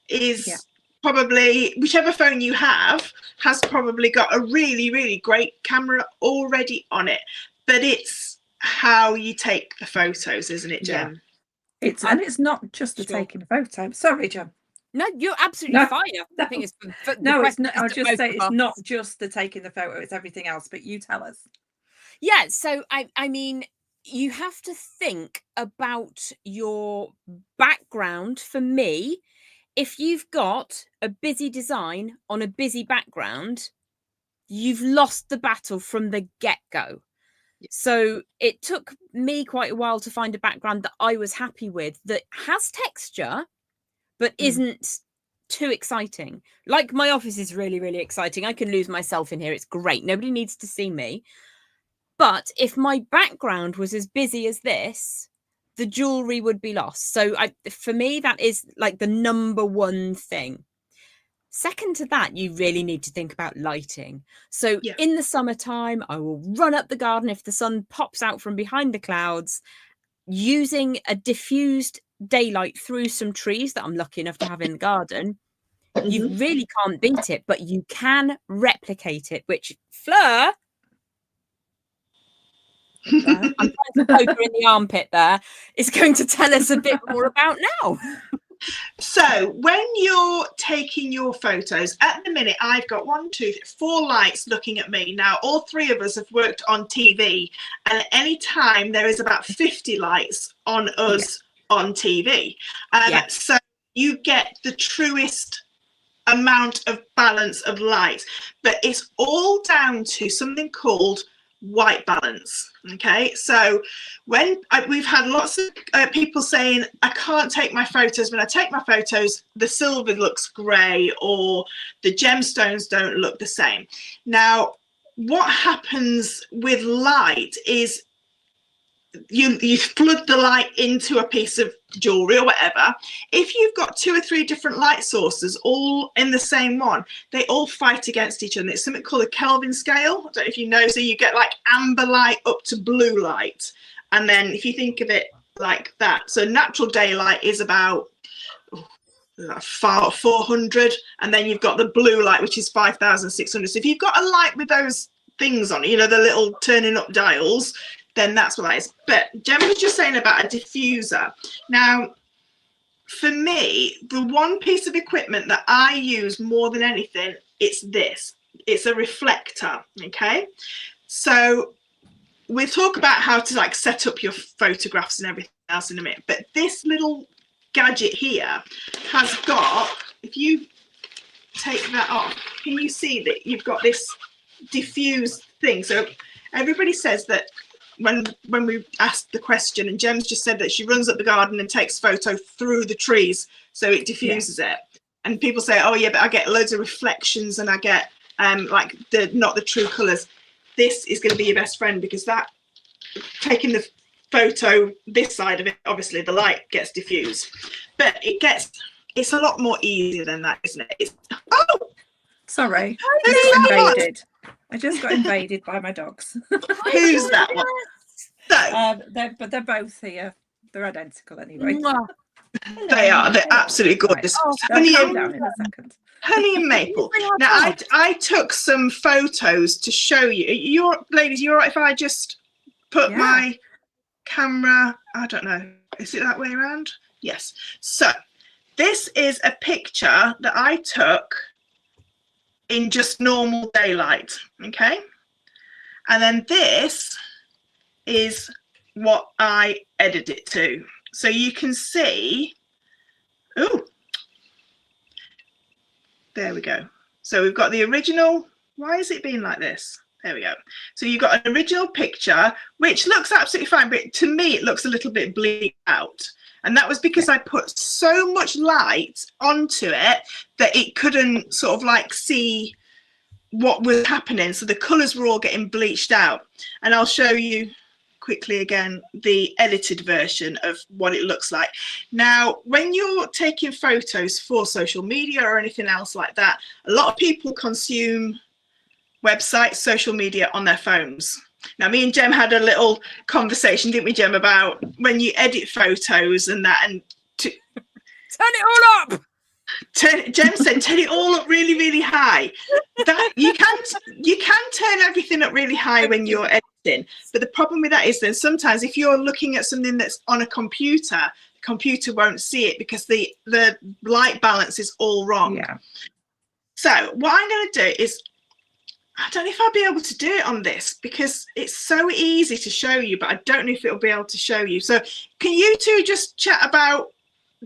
is probably, whichever phone you have, has probably got a really, really great camera already on it. But it's how you take the photos, isn't it, Jem? And it's not just taking a photo. Sorry, Jem. No, you're absolutely No, fine. I no, think it's the no, it's question not. is I'll to just both say of it's us. not just the taking the photo; it's everything else. But you tell us. Yeah, so I mean, you have to think about your background. For me, if you've got a busy design on a busy background, you've lost the battle from the get-go. So it took me quite a while to find a background that I was happy with, that has texture but isn't too exciting. Like, my office is really, really exciting. I can lose myself in here. It's great. Nobody needs to see me. But if my background was as busy as this, the jewelry would be lost. So for me, that is like the number one thing. Second to that, you really need to think about lighting. So in the summertime, I will run up the garden if the sun pops out from behind the clouds, using a diffused daylight through some trees that I'm lucky enough to have in the garden. You really can't beat it, but you can replicate it, which Fleur, I'm trying to poke her in the armpit there, is going to tell us a bit more about now. So when you're taking your photos, at the minute I've got 4 lights looking at me. Now all 3 of us have worked on TV, and at any time there is about 50 lights on us on TV. So you get the truest amount of balance of light, but it's all down to something called white balance. Okay, so when we've had lots of people saying, I can't take my photos. When I take my photos, the silver looks grey or the gemstones don't look the same. Now, what happens with light is you flood the light into a piece of jewelry or whatever. If you've got 2 or 3 different light sources all in the same one, they all fight against each other. It's something called a Kelvin scale. I don't know if you know. So you get like amber light up to blue light, and then if you think of it like that, so natural daylight is about 400, and then you've got the blue light, which is 5,600. So if you've got a light with those things on it, you know, the little turning up dials, then that's what that is. But Jem was just saying about a diffuser. Now, for me, the one piece of equipment that I use more than anything, it's this. It's a reflector, okay? So we'll talk about how to like set up your photographs and everything else in a minute. But this little gadget here has got, if you take that off, can you see that you've got this diffused thing? So everybody says that when we asked the question, and Jem's just said that she runs up the garden and takes photo through the trees so it diffuses it, and people say, oh yeah, but I get loads of reflections and I get like not the true colors. This is going to be your best friend, because that, taking the photo this side of it, obviously the light gets diffused, but it's a lot more easier than that, isn't it? Sorry, I just got invaded by my dogs. Who's that one? So, they're both here. They're identical anyway. They are. They're absolutely gorgeous. Right. Down in a second. Honey and Maple. Now, I took some photos to show you. Ladies, you all right if I just put my camera? I don't know. Is it that way around? Yes. So this is a picture that I took in just normal daylight, okay? And then this is what I edited it to. So you can see, oh, there we go. So we've got the original. Why is it being like this? There we go. So you've got an original picture, which looks absolutely fine, but to me, it looks a little bit bleak out. And that was because I put so much light onto it that it couldn't sort of like see what was happening. So the colours were all getting bleached out. And I'll show you quickly again the edited version of what it looks like. Now, when you're taking photos for social media or anything else like that, a lot of people consume websites, social media on their phones. Now, me and Jem had a little conversation, didn't we, Jem, about when you edit photos and that, and turn it all up. Jem said, turn it all up really, really high. That you can turn everything up really high when you're editing, but the problem with that is then sometimes if you're looking at something that's on a computer, the computer won't see it because the light balance is all wrong. Yeah. So what I'm going to do is, I don't know if I'll be able to do it on this because it's so easy to show you, but I don't know if it'll be able to show you. So can you two just chat about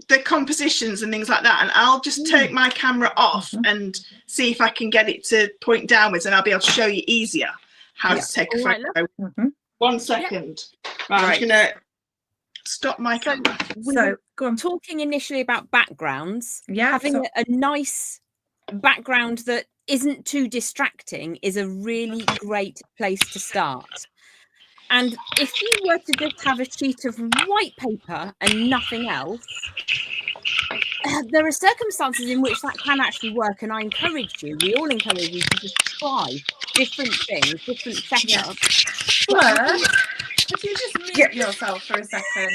the compositions and things like that, and I'll just take my camera off and see if I can get it to point downwards, and I'll be able to show you easier how to take a photo. 1 second. Right, I'm just going to stop my camera. So go on. Talking initially about backgrounds, having a nice background that isn't too distracting is a really great place to start. And if you were to just have a sheet of white paper and nothing else, there are circumstances in which that can actually work, and I encourage you, we all encourage you to just try different things, different setups. Fleur, could you just mute yourself for a second?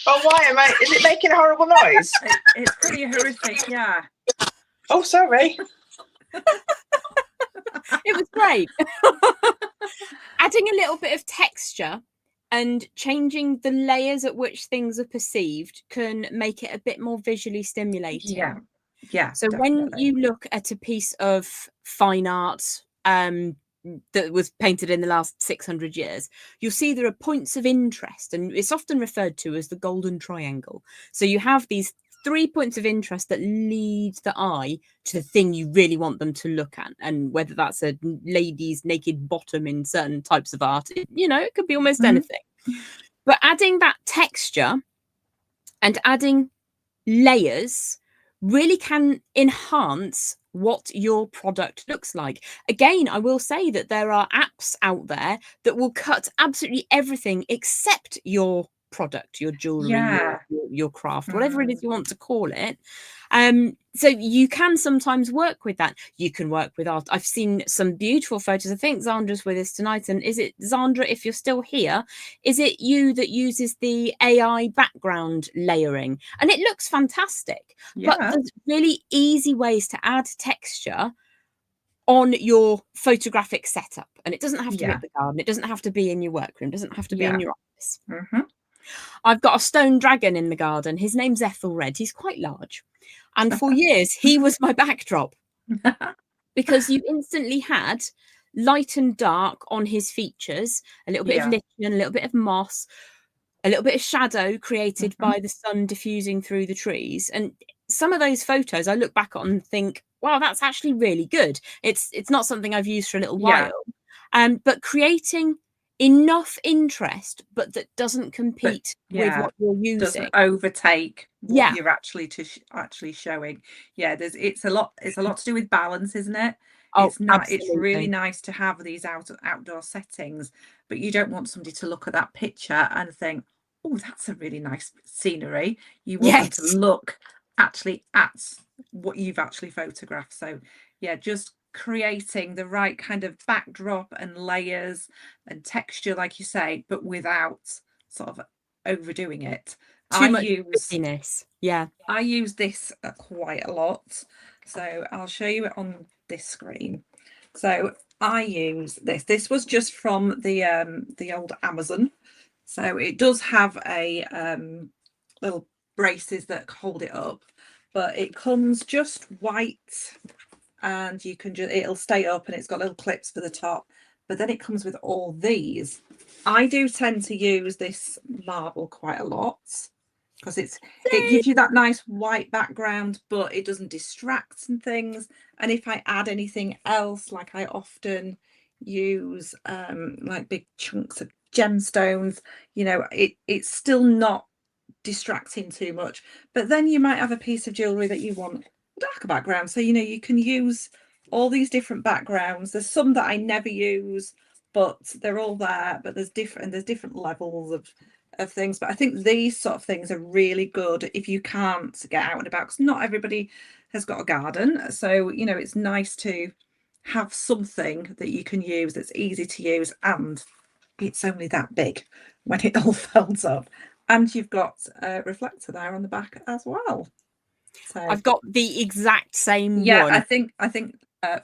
Oh, why am I? Is it making a horrible noise? It's pretty horrific, yeah. Oh, sorry. It was great. Adding a little bit of texture and changing the layers at which things are perceived can make it a bit more visually stimulating. Yeah. So definitely. when you look at a piece of fine art that was painted in the last 600 years, you'll see there are points of interest, and it's often referred to as the golden triangle. So you have these 3 points of interest that lead the eye to the thing you really want them to look at, and whether that's a lady's naked bottom in certain types of art, it could be almost anything. But adding that texture and adding layers really can enhance what your product looks like. Again, I will say that there are apps out there that will cut absolutely everything except your product, your jewelry, your craft, whatever it is you want to call it. So you can sometimes work with that. You can work with art. I've seen some beautiful photos. I think Zandra's with us tonight. And is it, Zandra, if you're still here, is it you that uses the AI background layering? And it looks fantastic. But there's really easy ways to add texture on your photographic setup. And it doesn't have to be at the garden. It doesn't have to be in your workroom. It doesn't have to be in your office. I've got a stone dragon in the garden. His name's Ethelred. He's quite large. And for years, he was my backdrop because you instantly had light and dark on his features, a little bit of lichen, a little bit of moss, a little bit of shadow created by the sun diffusing through the trees. And some of those photos I look back on and think, wow, that's actually really good. It's not something I've used for a little while. But creating enough interest, but that doesn't compete with what you're using, doesn't overtake what you're actually showing. It's a lot to do with balance, isn't it? It's really nice to have these outdoor settings, but you don't want somebody to look at that picture and think, oh, that's a really nice scenery. You want them to look actually at what you've actually photographed. So just creating the right kind of backdrop and layers and texture, like you say, but without sort of overdoing it. Too much busyness. I use this quite a lot. So I'll show you it on this screen. So I use this. This was just from the old Amazon. So it does have a little braces that hold it up, but it comes just white. And you can it'll stay up, and it's got little clips for the top, but then it comes with all these. I do tend to use this marble quite a lot because it gives you that nice white background, but it doesn't distract and things. And if I add anything else, like I often use like big chunks of gemstones, it's still not distracting too much. But then you might have a piece of jewelry that you want darker background, so you can use all these different backgrounds. There's some that I never use, but they're all there, but there's different levels of things. But I think these sort of things are really good if you can't get out and about, because not everybody has got a garden. So it's nice to have something that you can use that's easy to use, and it's only that big when it all folds up. And you've got a reflector there on the back as well. So I've got the exact same one. I think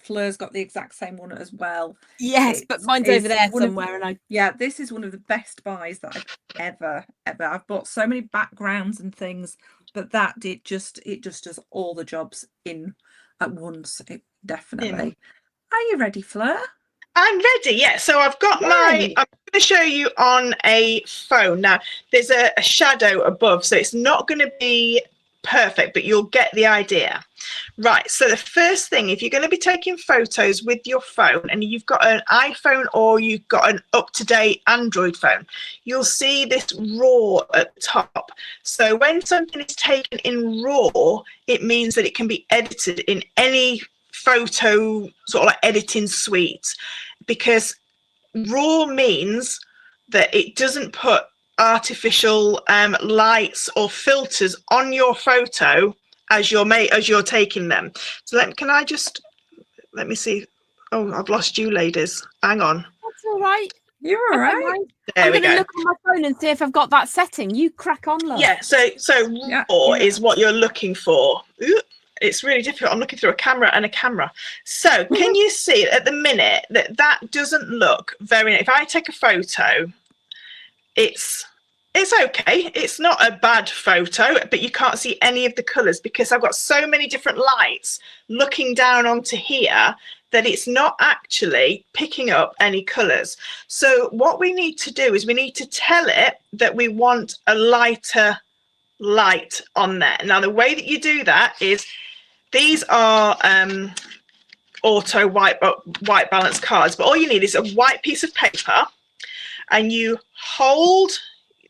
Fleur's got the exact same one as well. Yes, but mine's over there somewhere, and this is one of the best buys that I've ever. I've bought so many backgrounds and things, but that it just does all the jobs in at once. It definitely. Are you ready, Fleur? I'm ready, yeah. So I've got I'm going to show you on a phone. Now, there's a shadow above, so it's not going to be perfect, but you'll get the idea. Right, so the first thing, if you're going to be taking photos with your phone and you've got an iPhone or you've got an up-to-date Android phone, you'll see this RAW at the top. So when something is taken in RAW, it means that it can be edited in any photo sort of like editing suite, because RAW means that it doesn't put artificial lights or filters on your photo as you're taking them. So let me see. Oh, I've lost you, ladies. Hang on. That's all right. You're all right. There we go. I'm going to look on my phone and see if I've got that setting. You crack on, love. Yeah. So RAW is what you're looking for. Ooh, it's really difficult. I'm looking through a camera and a camera. So can you see at the minute that doesn't look very. If I take a photo, it's okay. It's not a bad photo, but you can't see any of the colours because I've got so many different lights looking down onto here that it's not actually picking up any colours. So what we need to do is we need to tell it that we want a lighter light on there. Now, the way that you do that is these are auto white balance cards, but all you need is a white piece of paper and you hold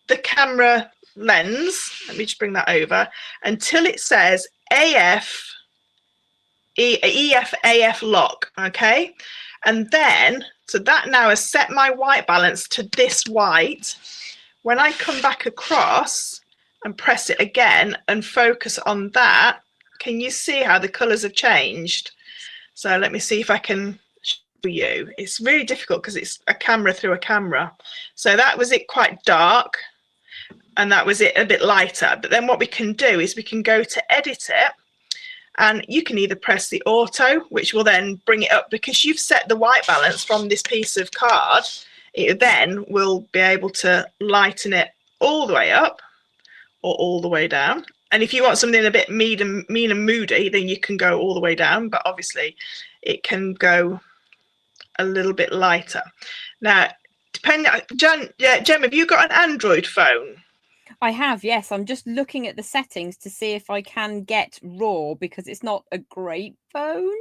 the camera lens, let me just bring that over, until it says AF lock, okay? And then, so that now has set my white balance to this white. When I come back across and press it again and focus on that, can you see how the colours have changed? So let me see if I can show you. It's really difficult because it's a camera through a camera. So that was it, quite dark. And that was it, a bit lighter. But then what we can do is we can go to edit it, and you can either press the auto, which will then bring it up because you've set the white balance from this piece of card. It then will be able to lighten it all the way up or all the way down. And if you want something a bit mean and moody, then you can go all the way down, but obviously it can go a little bit lighter. Now, Jem, have you got an Android phone? I have, yes. I'm just looking at the settings to see if I can get RAW because it's not a great phone.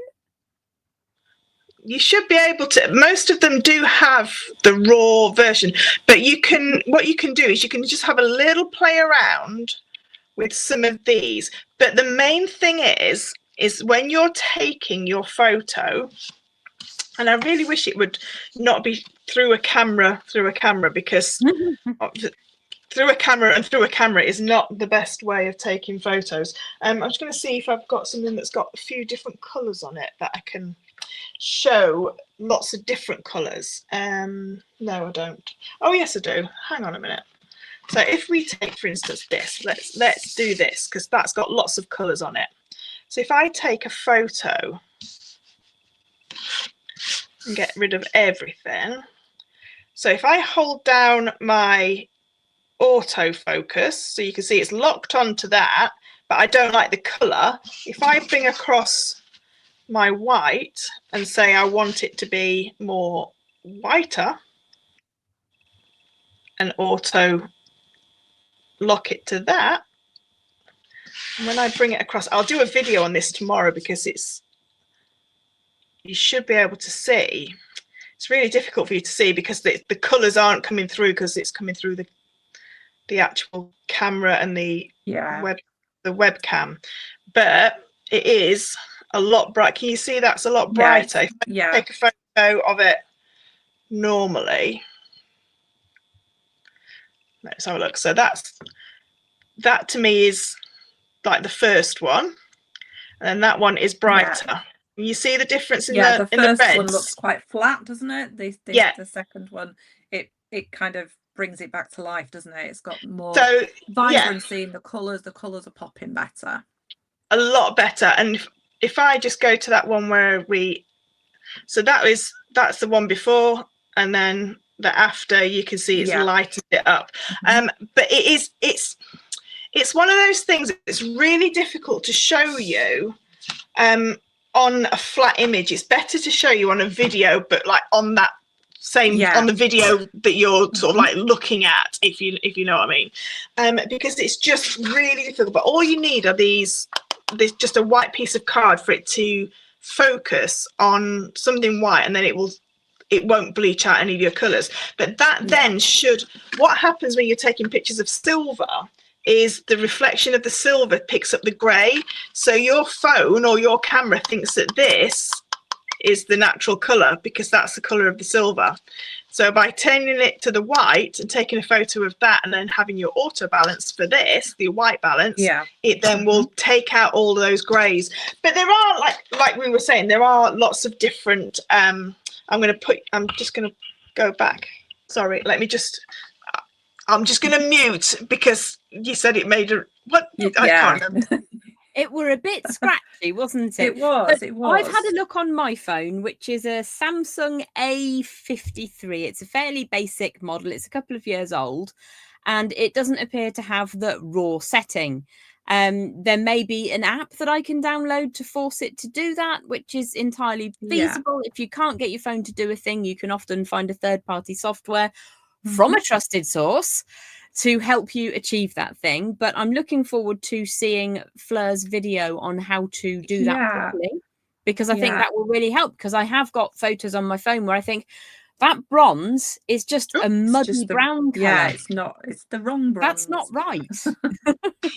You should be able to. Most of them do have the RAW version, but what you can do is you can just have a little play around with some of these. But the main thing is when you're taking your photo, and I really wish it would not be through a camera because through a camera is not the best way of taking photos. I'm just going to see if I've got something that's got a few different colours on it that I can show, lots of different colours. No, I don't. Oh, yes, I do. Hang on a minute. So if we take, for instance, this, let's do this because that's got lots of colours on it. So if I take a photo and get rid of everything. So if I hold down my autofocus, so you can see it's locked onto that, but I don't like the colour. If I bring across my white and say I want it to be more whiter and auto lock it to that, and when I bring it across, I'll do a video on this tomorrow because you should be able to see. It's really difficult for you to see because the colours aren't coming through because it's coming through the actual camera and the webcam, but it is a lot bright. Can you see that's a lot brighter? Yeah. If I take a photo of it normally, let's have a look. So that to me is like the first one, and then that one is brighter. Yeah. You see the difference in the first one looks quite flat, doesn't it? The second one, it kind of brings it back to life, doesn't it? It's got more vibrancy in the colours. The colours are popping better. A lot better. And if I just go to that one where so that's the one before, and then the after, you can see it's lightened it up. But it's one of those things. It's really difficult to show you on a flat image. It's better to show you on a video, but like on that same on the video that you're sort of like looking at, if you know what I mean, because it's just really difficult. But all you need are there's just a white piece of card for it to focus on something white, and then it won't bleach out any of your colors. But that then what happens when you're taking pictures of silver is the reflection of the silver picks up the gray, so your phone or your camera thinks that this is the natural color because that's the color of the silver. So by turning it to the white and taking a photo of that, and then having your auto balance for this, the white balance, it then will take out all those grays. But there are, like we were saying, there are lots of different I'm just gonna go back. Sorry, I'm just gonna mute because you said it made I can't remember. It were a bit scratchy, wasn't it? It was. I've had a look on my phone, which is a Samsung A53. It's a fairly basic model. It's a couple of years old, and it doesn't appear to have the RAW setting. There may be an app that I can download to force it to do that, which is entirely feasible. If you can't get your phone to do a thing, you can often find a third-party software from a trusted source to help you achieve that thing. But I'm looking forward to seeing Fleur's video on how to do that properly, because I think that will really help, because I have got photos on my phone where I think that bronze is just a muddy brown colour. Yeah, it's the wrong bronze. That's not right.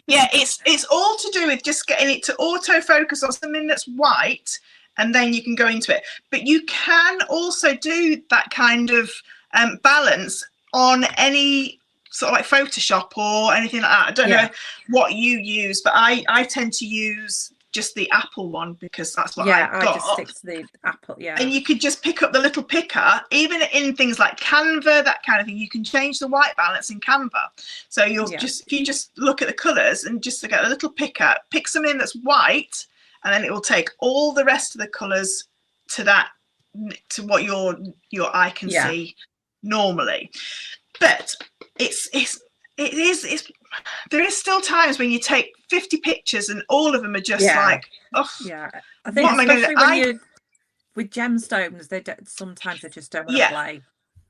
It's all to do with just getting it to autofocus on something that's white, and then you can go into it. But you can also do that kind of balance on any sort of like Photoshop or anything like that. I don't know what you use, but I tend to use just the Apple one because that's what I've got. I just stick to the Apple. And you could just pick up the little picker, even in things like Canva, that kind of thing. You can change the white balance in Canva. So you'll if you just look at the colors and just get a little picker, pick something that's white, and then it will take all the rest of the colors to what your eye can see normally. But there is still times when you take 50 pictures and all of them are just like, oh yeah. I think especially when you're with gemstones, sometimes they just don't want to play.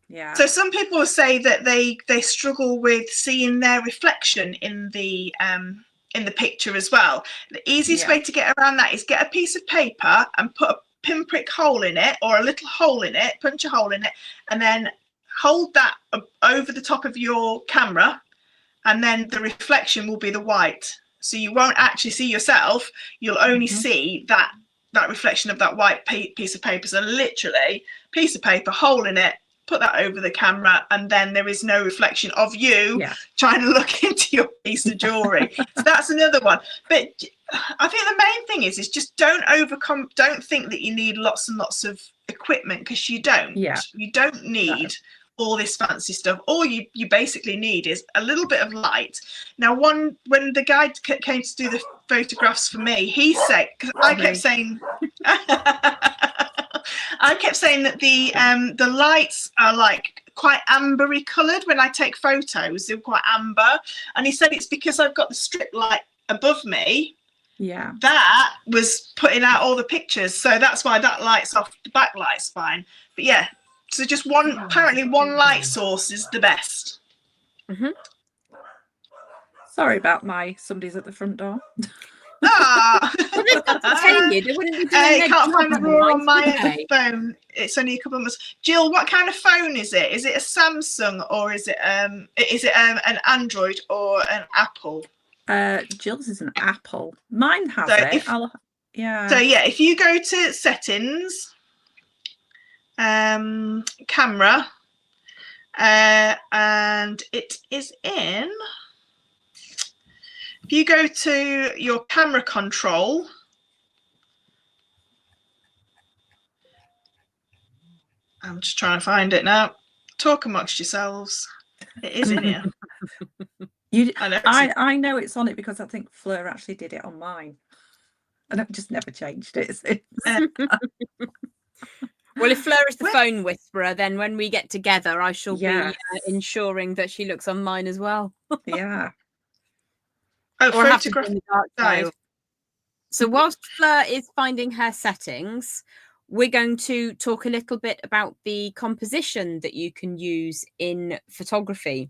Yeah. So some people say that they struggle with seeing their reflection in the picture as well. The easiest way to get around that is get a piece of paper and put a pinprick hole in it, or a little hole in it, punch a hole in it, and then hold that over the top of your camera, and then the reflection will be the white. So you won't actually see yourself, you'll only see that reflection of that white piece of paper. So literally, piece of paper, hole in it, put that over the camera, and then there is no reflection of you trying to look into your piece of jewellery. So that's another one. But I think the main thing is just don't think that you need lots and lots of equipment, because you don't. You don't need all this fancy stuff. All you basically need is a little bit of light. Now, when the guy came to do the photographs for me, he said, because I kept saying that the lights are like quite ambery coloured when I take photos. They're quite amber, and he said it's because I've got the strip light above me. Yeah, that was putting out all the pictures, so that's why that light's off. The backlight's fine, but yeah. So just apparently one light source is the best. Sorry about somebody's at the front door. Well, they've got to tell you, they wouldn't be doing I can't find the RAW on my other phone. It's only a couple of months. Jill, what kind of phone is it? Is it a Samsung, or is it an Android or an Apple? Jill's is an Apple. Mine has it. So if you go to settings, camera, and it is in, if you go to your camera control, I'm just trying to find it now. Talk amongst yourselves. It is in here. I know it's on it because I think Fleur actually did it on mine. and I've just never changed it since. Well, if Fleur is the phone whisperer, then when we get together, I shall be ensuring that she looks on mine as well. Yeah. Oh, Or have to photograph be in the dark side. style. So whilst Fleur is finding her settings, we're going to talk a little bit about the composition that you can use in photography.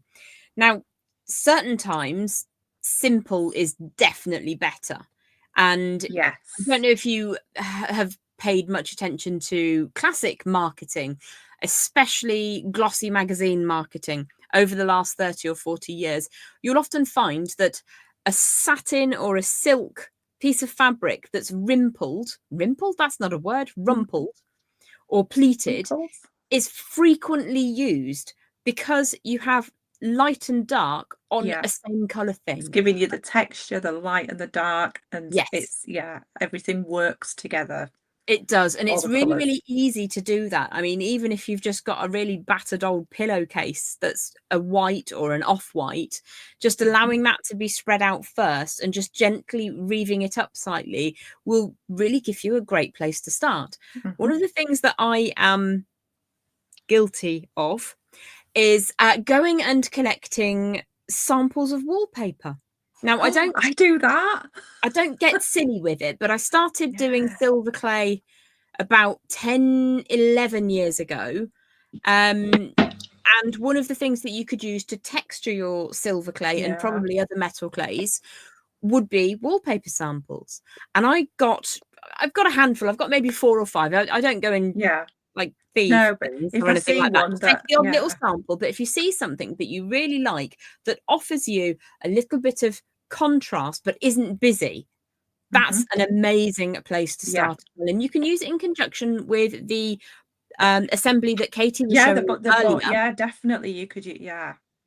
Now, certain times, simple is definitely better. And Yes. I don't know if you have paid much attention to classic marketing, especially glossy magazine marketing over the last 30 or 40 years. You'll often find that a satin or a silk piece of fabric that's rumpled, that's not a word, rumpled or pleated, is frequently used because you have light and dark on a same colour thing. It's giving you the texture, the light and the dark, and it's everything works together. It does, and it's really, really easy to do that. I mean, even if you've just got a really battered old pillowcase that's a white or an off-white, just allowing that to be spread out first and just gently reeving it up slightly will really give you a great place to start. One of the things that I am guilty of is going and collecting samples of wallpaper. Now, I do that. I don't get silly with it, but I started doing silver clay about 10, 11 years ago. And one of the things that you could use to texture your silver clay and probably other metal clays would be wallpaper samples. And I've got a handful. I've got maybe 4 or 5. I don't go in like thief but things if or anything like that. Take the odd little sample. But if you see something that you really like that offers you a little bit of contrast but isn't busy, that's an amazing place to start. And you can use it in conjunction with the assembly that Katie was showing earlier. Definitely you could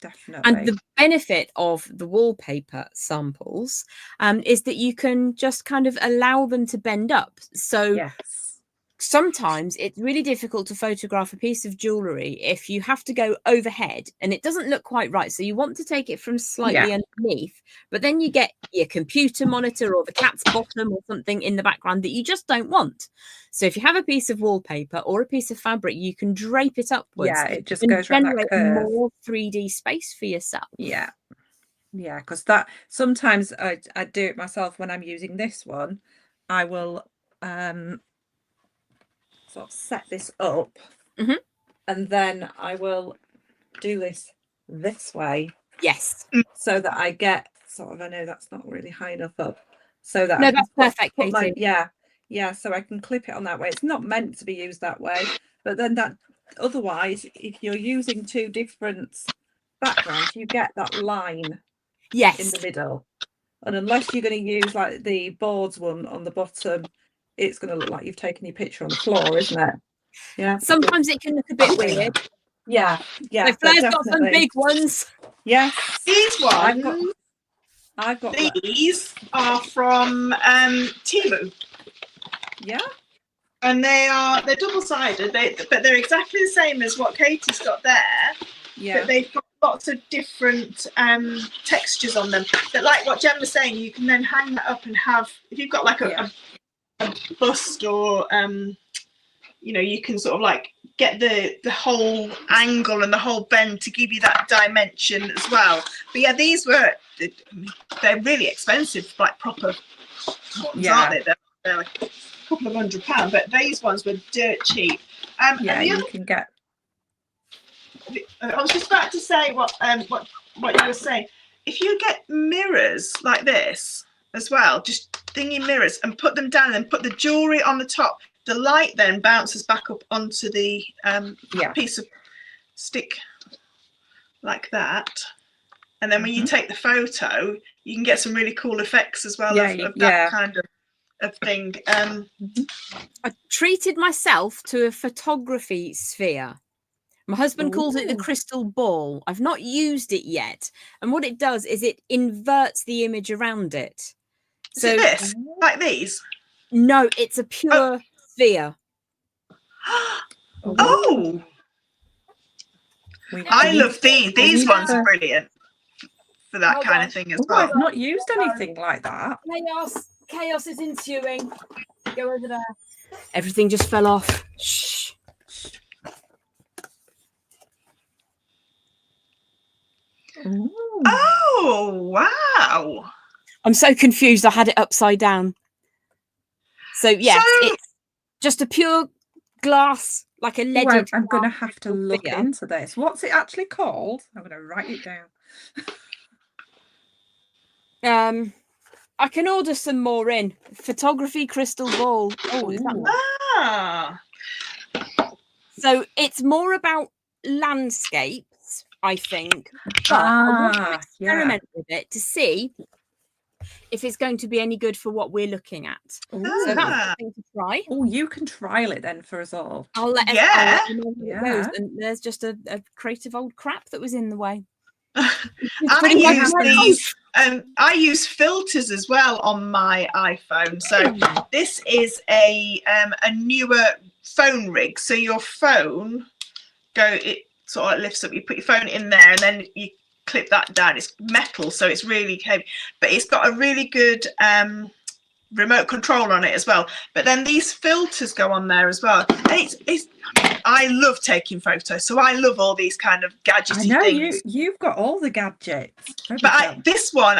definitely. And the benefit of the wallpaper samples is that you can just kind of allow them to bend up. So sometimes it's really difficult to photograph a piece of jewellery if you have to go overhead and it doesn't look quite right. So you want to take it from slightly underneath, but then you get your computer monitor or the cat's bottom or something in the background that you just don't want. So if you have a piece of wallpaper or a piece of fabric, you can drape it upwards. It just goes around that curve. More 3D space for yourself. Yeah, because that sometimes I do it myself when I'm using this one. I will sort of set this up and then I will do this way. Yes. So that I get sort of, I know that's not really high enough up. So that that's perfect, Katie. So I can clip it on that way. It's not meant to be used that way, but then that otherwise, if you're using 2 different backgrounds, you get that line in the middle. And unless you're going to use like the boards one on the bottom, it's going to look like you've taken your picture on the floor, isn't it? Yeah. Sometimes it can look a bit weird. Yeah. So Flair's got some big ones. Yes. These ones. I've got these are from Temu. Yeah. And they're double-sided, but they're exactly the same as what Katie's got there. Yeah. But they've got lots of different textures on them. But like what Jen was saying, you can then hang that up and have, if you've got like a bust or you can sort of like get the whole angle and the whole bend to give you that dimension as well. But these they're really expensive, like proper ones, aren't they? They're like a couple of £100, but these ones were dirt cheap. You can get. I was just about to say what you were saying. If you get mirrors like this as well, just thingy mirrors, and put them down and put the jewellery on the top, the light then bounces back up onto the piece of stick like that. And then when you take the photo, you can get some really cool effects as well of that kind of thing. I treated myself to a photography sphere. My husband calls it the crystal ball. I've not used it yet. And what it does is it inverts the image around it. Is it this? Like these? No, it's a pure sphere. Oh! I love these. These ones are brilliant for that kind of thing as well. I've not used anything like that. Chaos. chaos is ensuing. Go over there. Everything just fell off. Shh. Ooh. Oh, wow. I'm so confused. I had it upside down. So yes, So- it's just a pure glass, like a Ooh, leaded. I'm going to have to look beer. into this. What's it actually called? I'm going to write it down. I can order some more in. Photography crystal ball. Oh, is that Ooh. Ah. so it's more about landscapes, I think. But I want to experiment with it to see if it's going to be any good for what we're looking at. Ooh. So that's something to try. Oh, you can trial it then for us all. I'll let Yeah. you know how it goes. And there's just a creative old crap that was in the way. I use filters as well on my iPhone. So this is a newer phone rig. So your phone it sort of lifts up. You put your phone in there, and then you clip that down. It's metal, so it's really heavy, but it's got a really good remote control on it as well. But then these filters go on there as well. And I love taking photos, so I love all these kind of gadgety I know things. you've got all the gadgets. But this one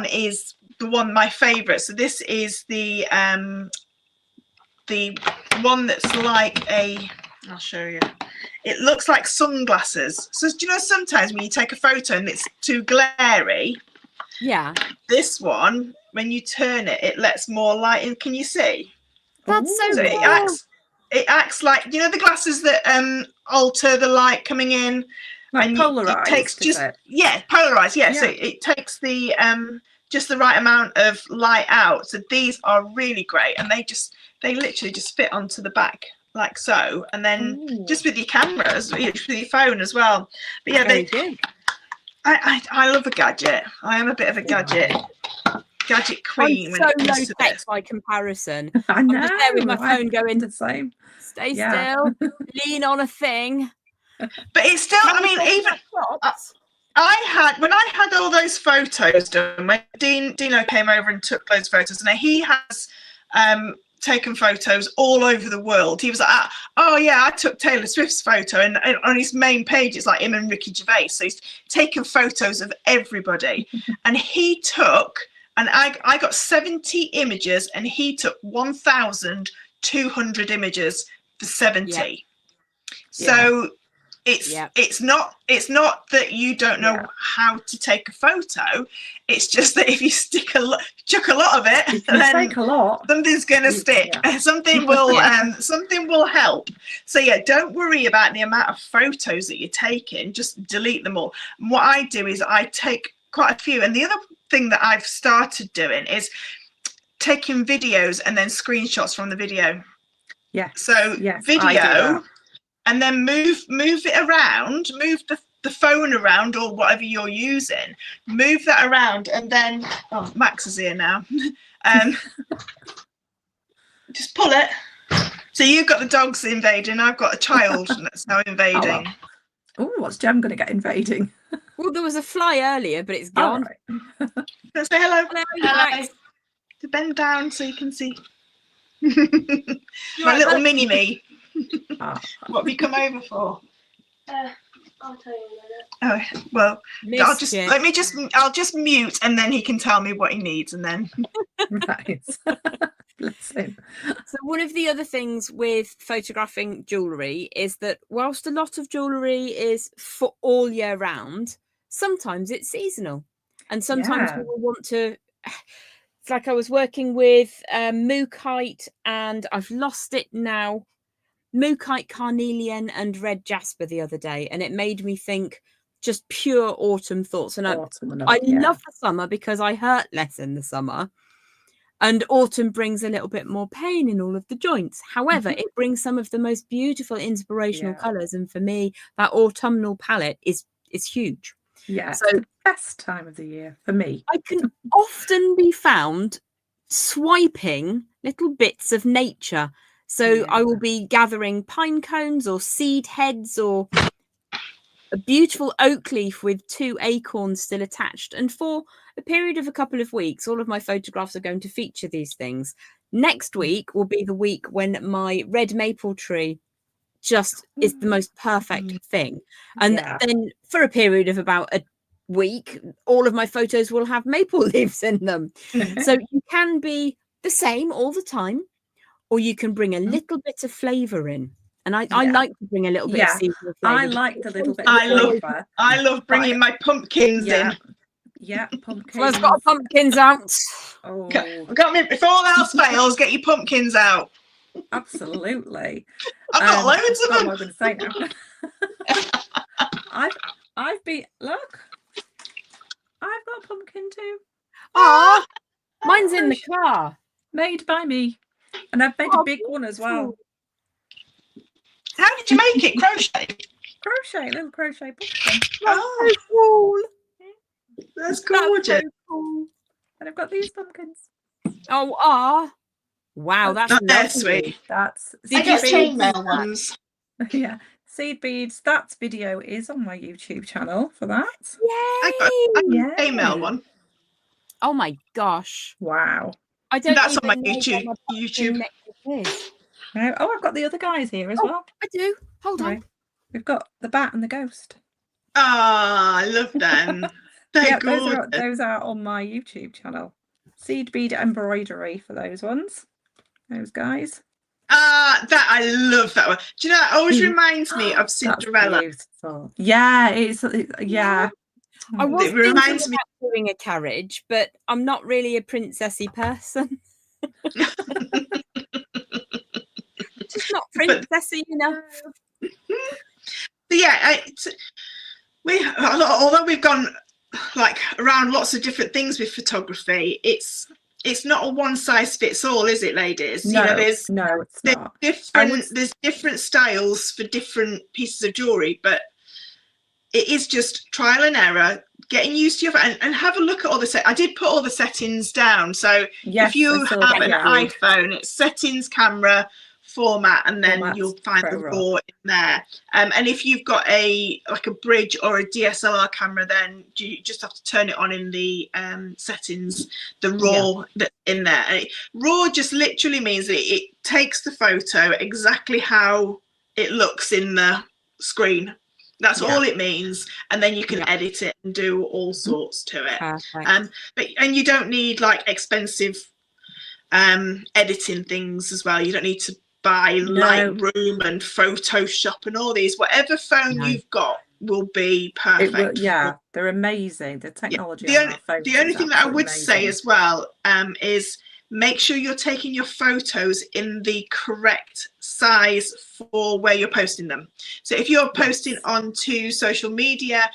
is the one my favorite. So this is the one that's like I'll show you. It looks like sunglasses. So do you know sometimes when you take a photo and it's too glary? Yeah. This one, when you turn it, it lets more light in. Can you see? That's so cool. It acts like, you know, the glasses that alter the light coming in. Like and polarized. It takes polarized. Yeah. So it takes the just the right amount of light out. So these are really great, and they literally just fit onto the back like so, and then just with your cameras, with your phone as well. But yeah, I love a gadget. I am a bit of a gadget queen. I'm so low tech by comparison. I know. I'm just there with my phone going the same. Stay still, lean on a thing. But it's still, I mean, even when I had all those photos done, when Dino came over and took those photos, and he has taken photos all over the world. He was like, oh yeah, I took Taylor Swift's photo, and on his main page it's like him and Ricky Gervais, so he's taken photos of everybody. And he took, and I got 70 images, and he took 1,200 images for 70. So it's not that you don't know how to take a photo. It's just that if you chuck a lot of it, then take a lot, something's gonna stick. Something will help. So yeah, don't worry about the amount of photos that you're taking. Just delete them all. And what I do is I take quite a few. And the other thing that I've started doing is taking videos and then screenshots from the video. Yeah. So video. And then move it around, move the phone around or whatever you're using, move that around, and then Max is here now. Just pull it. So you've got the dogs invading, I've got a child that's now invading. Oh, what's Jem going to get invading? Well, there was a fly earlier, but it's gone. Right. Say hello. Hello. To bend down so you can see. My little mini-me. What have you come over for? I'll tell you in a minute. Oh well, Mischief. I'll just mute, and then he can tell me what he needs, and then. Right. Bless him. So one of the other things with photographing jewellery is that whilst a lot of jewellery is for all year round, sometimes it's seasonal, and sometimes we will want to. It's like I was working with Mookite, and I've lost it now. Mookite, carnelian, and red jasper the other day, and it made me think just pure autumn thoughts. And I love the summer because I hurt less in the summer, and autumn brings a little bit more pain in all of the joints. However, it brings some of the most beautiful inspirational colours, and for me, that autumnal palette is huge. Yeah, so the best time of the year for me. I can often be found swiping little bits of nature. So I will be gathering pine cones or seed heads or a beautiful oak leaf with 2 acorns still attached. And for a period of a couple of weeks, all of my photographs are going to feature these things. Next week will be the week when my red maple tree just is the most perfect thing. And then for a period of about a week, all of my photos will have maple leaves in them. So you can be the same all the time, or you can bring a little bit of flavour in. And I like to bring a little bit of seasonal flavour. I like the little bit of flavour. I love bringing my pumpkins in. Yeah, pumpkins. Well, it's got pumpkins out. Oh, if all else fails, get your pumpkins out. Absolutely. I've got loads of them. What I'm going to say now. I've been look. I've got a pumpkin too. Ah, mine's in the car. Made by me, and I've made a big one as well. How did you make it? Crochet, little crochet pumpkin. Oh, so cool. That's gorgeous. So cool. And I've got these pumpkins. Oh, wow, that's sweet. That's I get chainmail ones. Yeah, seed beads. That video is on my YouTube channel for that. I got a chainmail one. Oh my gosh! Wow. I don't. That's even on my know YouTube. what my pumpkin necklace is. Oh, I've got the other guys here as well. I do. Hold on. We've got the bat and the ghost. Ah, I love them. They're gorgeous. Those are on my YouTube channel. Seed bead embroidery for those ones. Those guys. That I love that one. Do you know, it always reminds me of Cinderella. Yeah, yeah. I was thinking about doing a carriage, but I'm not really a princessy person. Just not princessy enough. Yeah, although we've gone like around lots of different things with photography, it's not a one size fits all, is it, ladies? No, it's not. There's different styles for different pieces of jewelry, but it is just trial and error, getting used to your and have a look at all the I did put all the settings down. So if you have an iPhone, it's settings, camera, format, and then you'll find the raw in there. And if you've got a bridge or a DSLR camera, then you just have to turn it on in the settings, the raw that's in there. And raw just literally means that it takes the photo exactly how it looks in the screen. That's all it means, and then you can edit it and do all sorts to it. And you don't need like expensive editing things as well. You don't need to buy Lightroom and Photoshop and all these. Whatever phone you've got will be perfect. They're amazing. The technology. The only thing that I would say as well is make sure you're taking your photos in the correct size for where you're posting them. So if you're posting onto social media,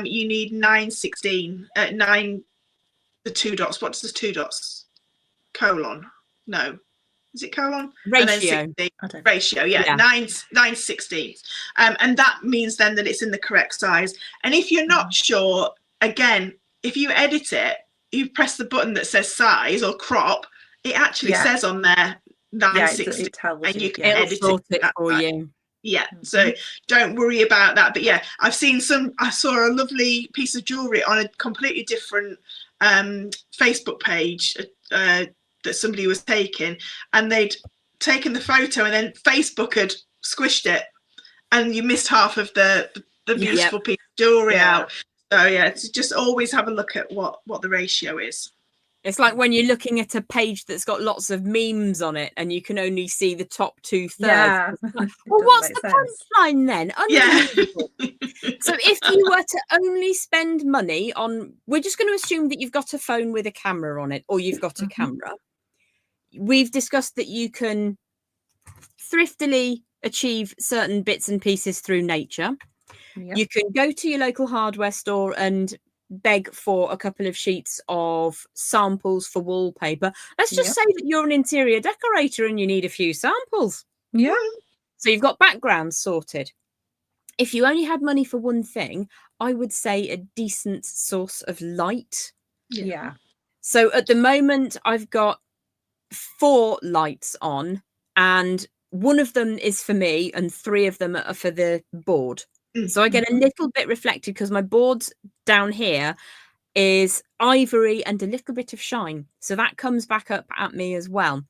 you need 9:16, 9, the 2 dots. What's the 2 dots? Colon? No. Is it colon? Ratio. Ratio, 9/16. And that means then that it's in the correct size. And if you're not sure, again, if you edit it, you press the button that says size or crop, it actually says on there 9/16, and you can edit it for you. Yeah, so don't worry about that. But yeah, I saw a lovely piece of jewelry on a completely different Facebook page that somebody was taking, and they'd taken the photo and then Facebook had squished it, and you missed half of the beautiful piece of jewelry out. So yeah, just always have a look at what the ratio is. It's like when you're looking at a page that's got lots of memes on it and you can only see the top 2/3. Yeah. Well, what's the punchline then? Unbelievable. So if you were to only spend money on, we're just going to assume that you've got a phone with a camera on it, or you've got a camera. We've discussed that you can thriftily achieve certain bits and pieces through nature. Yep. You can go to your local hardware store and beg for a couple of sheets of samples for wallpaper. Let's just say that you're an interior decorator and you need a few samples. Yeah. So you've got backgrounds sorted. If you only had money for one thing, I would say a decent source of light. Yeah. So at the moment, I've got 4 lights on, and one of them is for me and 3 of them are for the board. So I get a little bit reflected because my boards down here is ivory and a little bit of shine. So that comes back up at me as well.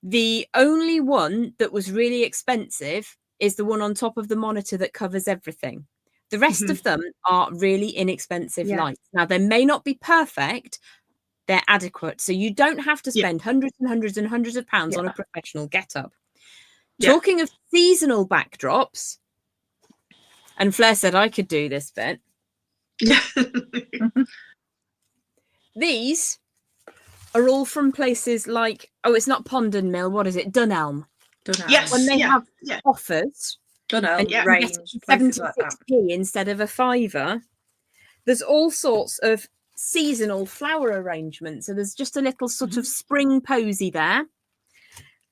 The only one that was really expensive is the one on top of the monitor that covers everything. The rest of them are really inexpensive lights. Now, they may not be perfect. They're adequate. So you don't have to spend hundreds and hundreds and hundreds of pounds on a professional get-up. Talking of seasonal backdrops, and Fleur said I could do this bit. These are all from places like, it's not Pond and Mill. What is it? Dunelm. Yes. When they have offers, Dunelm and range, places like that. 76p instead of a £5, there's all sorts of seasonal flower arrangements. So there's just a little sort of spring posy there.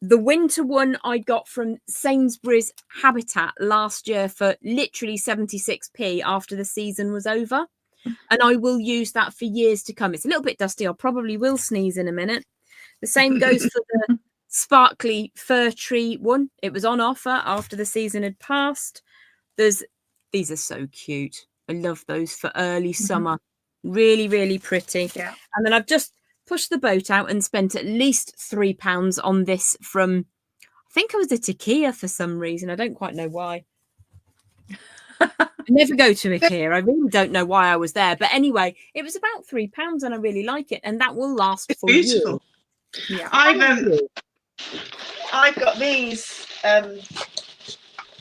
The winter one I got from Sainsbury's Habitat last year for literally 76p after the season was over. And I will use that for years to come. It's a little bit dusty. I probably will sneeze in a minute. The same goes for the sparkly fir tree one. It was on offer after the season had passed. These are so cute. I love those for early summer. Really, really pretty. Yeah. And then I've just pushed the boat out and spent at least £3 on this from, I think I was at IKEA for some reason. I don't quite know why. I never go to IKEA. I really don't know why I was there. But anyway, it was about £3 and I really like it. And that will last for beautiful. Years. Yeah. I've got these.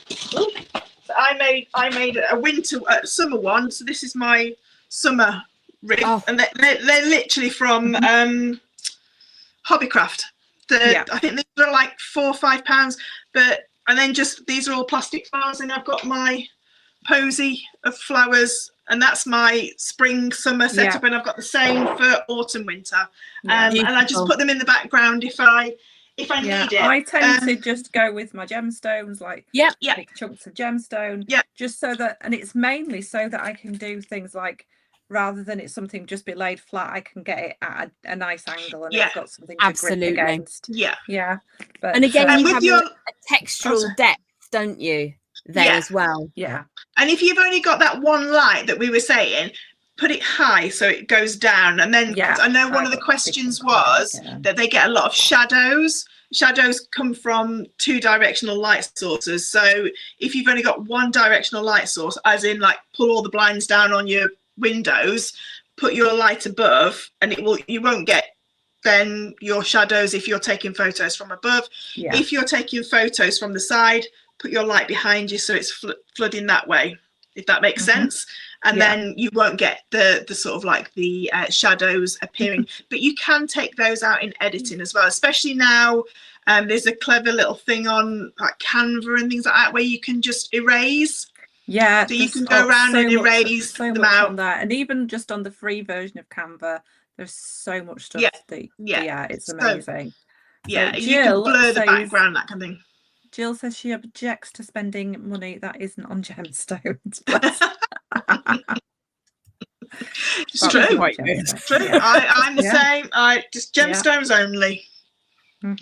So I made a summer one. So this is my summer rig, and they're literally from Hobbycraft. I think these are like £4 or £5, and then just these are all plastic flowers, and I've got my posy of flowers, and that's my spring summer setup, and I've got the same for autumn winter, and I just put them in the background if I need it. I tend to just go with my gemstones, like big chunks of gemstone, just so that, and it's mainly so that I can do things like, rather than it's something just be laid flat, I can get it at a nice angle, and it's got something to grip against. But, and again, you have a textural depth, don't you, there as well? And if you've only got that one light that we were saying, put it high so it goes down. And then I know one of the questions was that they get a lot of shadows. Shadows come from 2 directional light sources. So if you've only got one directional light source, as in like pull all the blinds down on your windows, put your light above, and you won't get then your shadows if you're taking photos from above. If you're taking photos from the side, put your light behind you so it's flooding that way, if that makes sense. And then you won't get the sort of like the shadows appearing. But you can take those out in editing as well, especially now. There's a clever little thing on like Canva and things like that where you can just erase. So you can go around and erase them out on that. And even just on the free version of Canva, there's so much stuff that it's amazing. So you can blur the background, that kind of thing. Jill says she objects to spending money that isn't on gemstones. It's true. It's true. I'm the same. I just gemstones only. But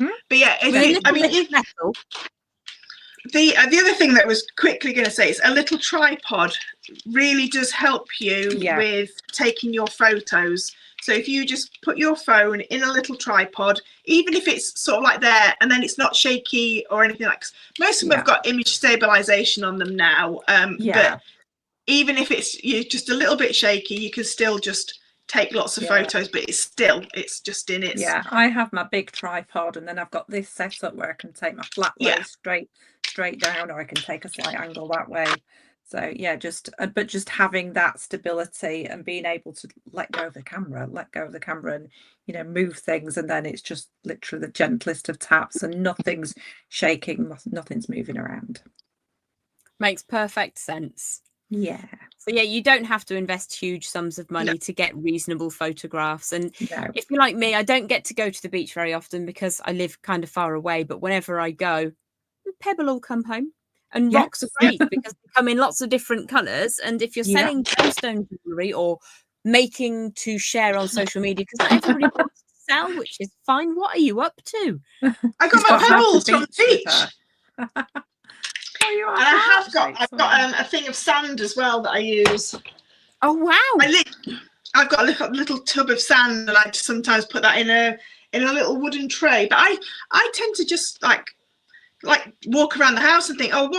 the other thing that I was quickly going to say is a little tripod really does help you with taking your photos. So if you just put your phone in a little tripod, even if it's sort of like there and then it's not shaky or anything like that. Most of them have got image stabilization on them now. But even if it's just a little bit shaky, you can still just take lots of photos, but it's just in its... I have my big tripod, and then I've got this set up where I can take my flat load straight down, or I can take a slight angle that way. So just having that stability and being able to let go of the camera and move things, and then it's just literally the gentlest of taps and nothing's shaking, nothing's moving around. Makes perfect sense. So you don't have to invest huge sums of money to get reasonable photographs. And if you're like me, I don't get to go to the beach very often because I live kind of far away, but whenever I go, Pebble will come home. And rocks are great because they come in lots of different colours. And if you're selling gemstone jewellery or making to share on social media, because not everybody wants to sell, which is fine. What are you up to? I got my pebbles from the beach. you are. And I've Great. got a thing of sand as well that I use. Oh wow! I've got a little tub of sand, and I sometimes put that in a little wooden tray. But I tend to just like walk around the house and think, oh,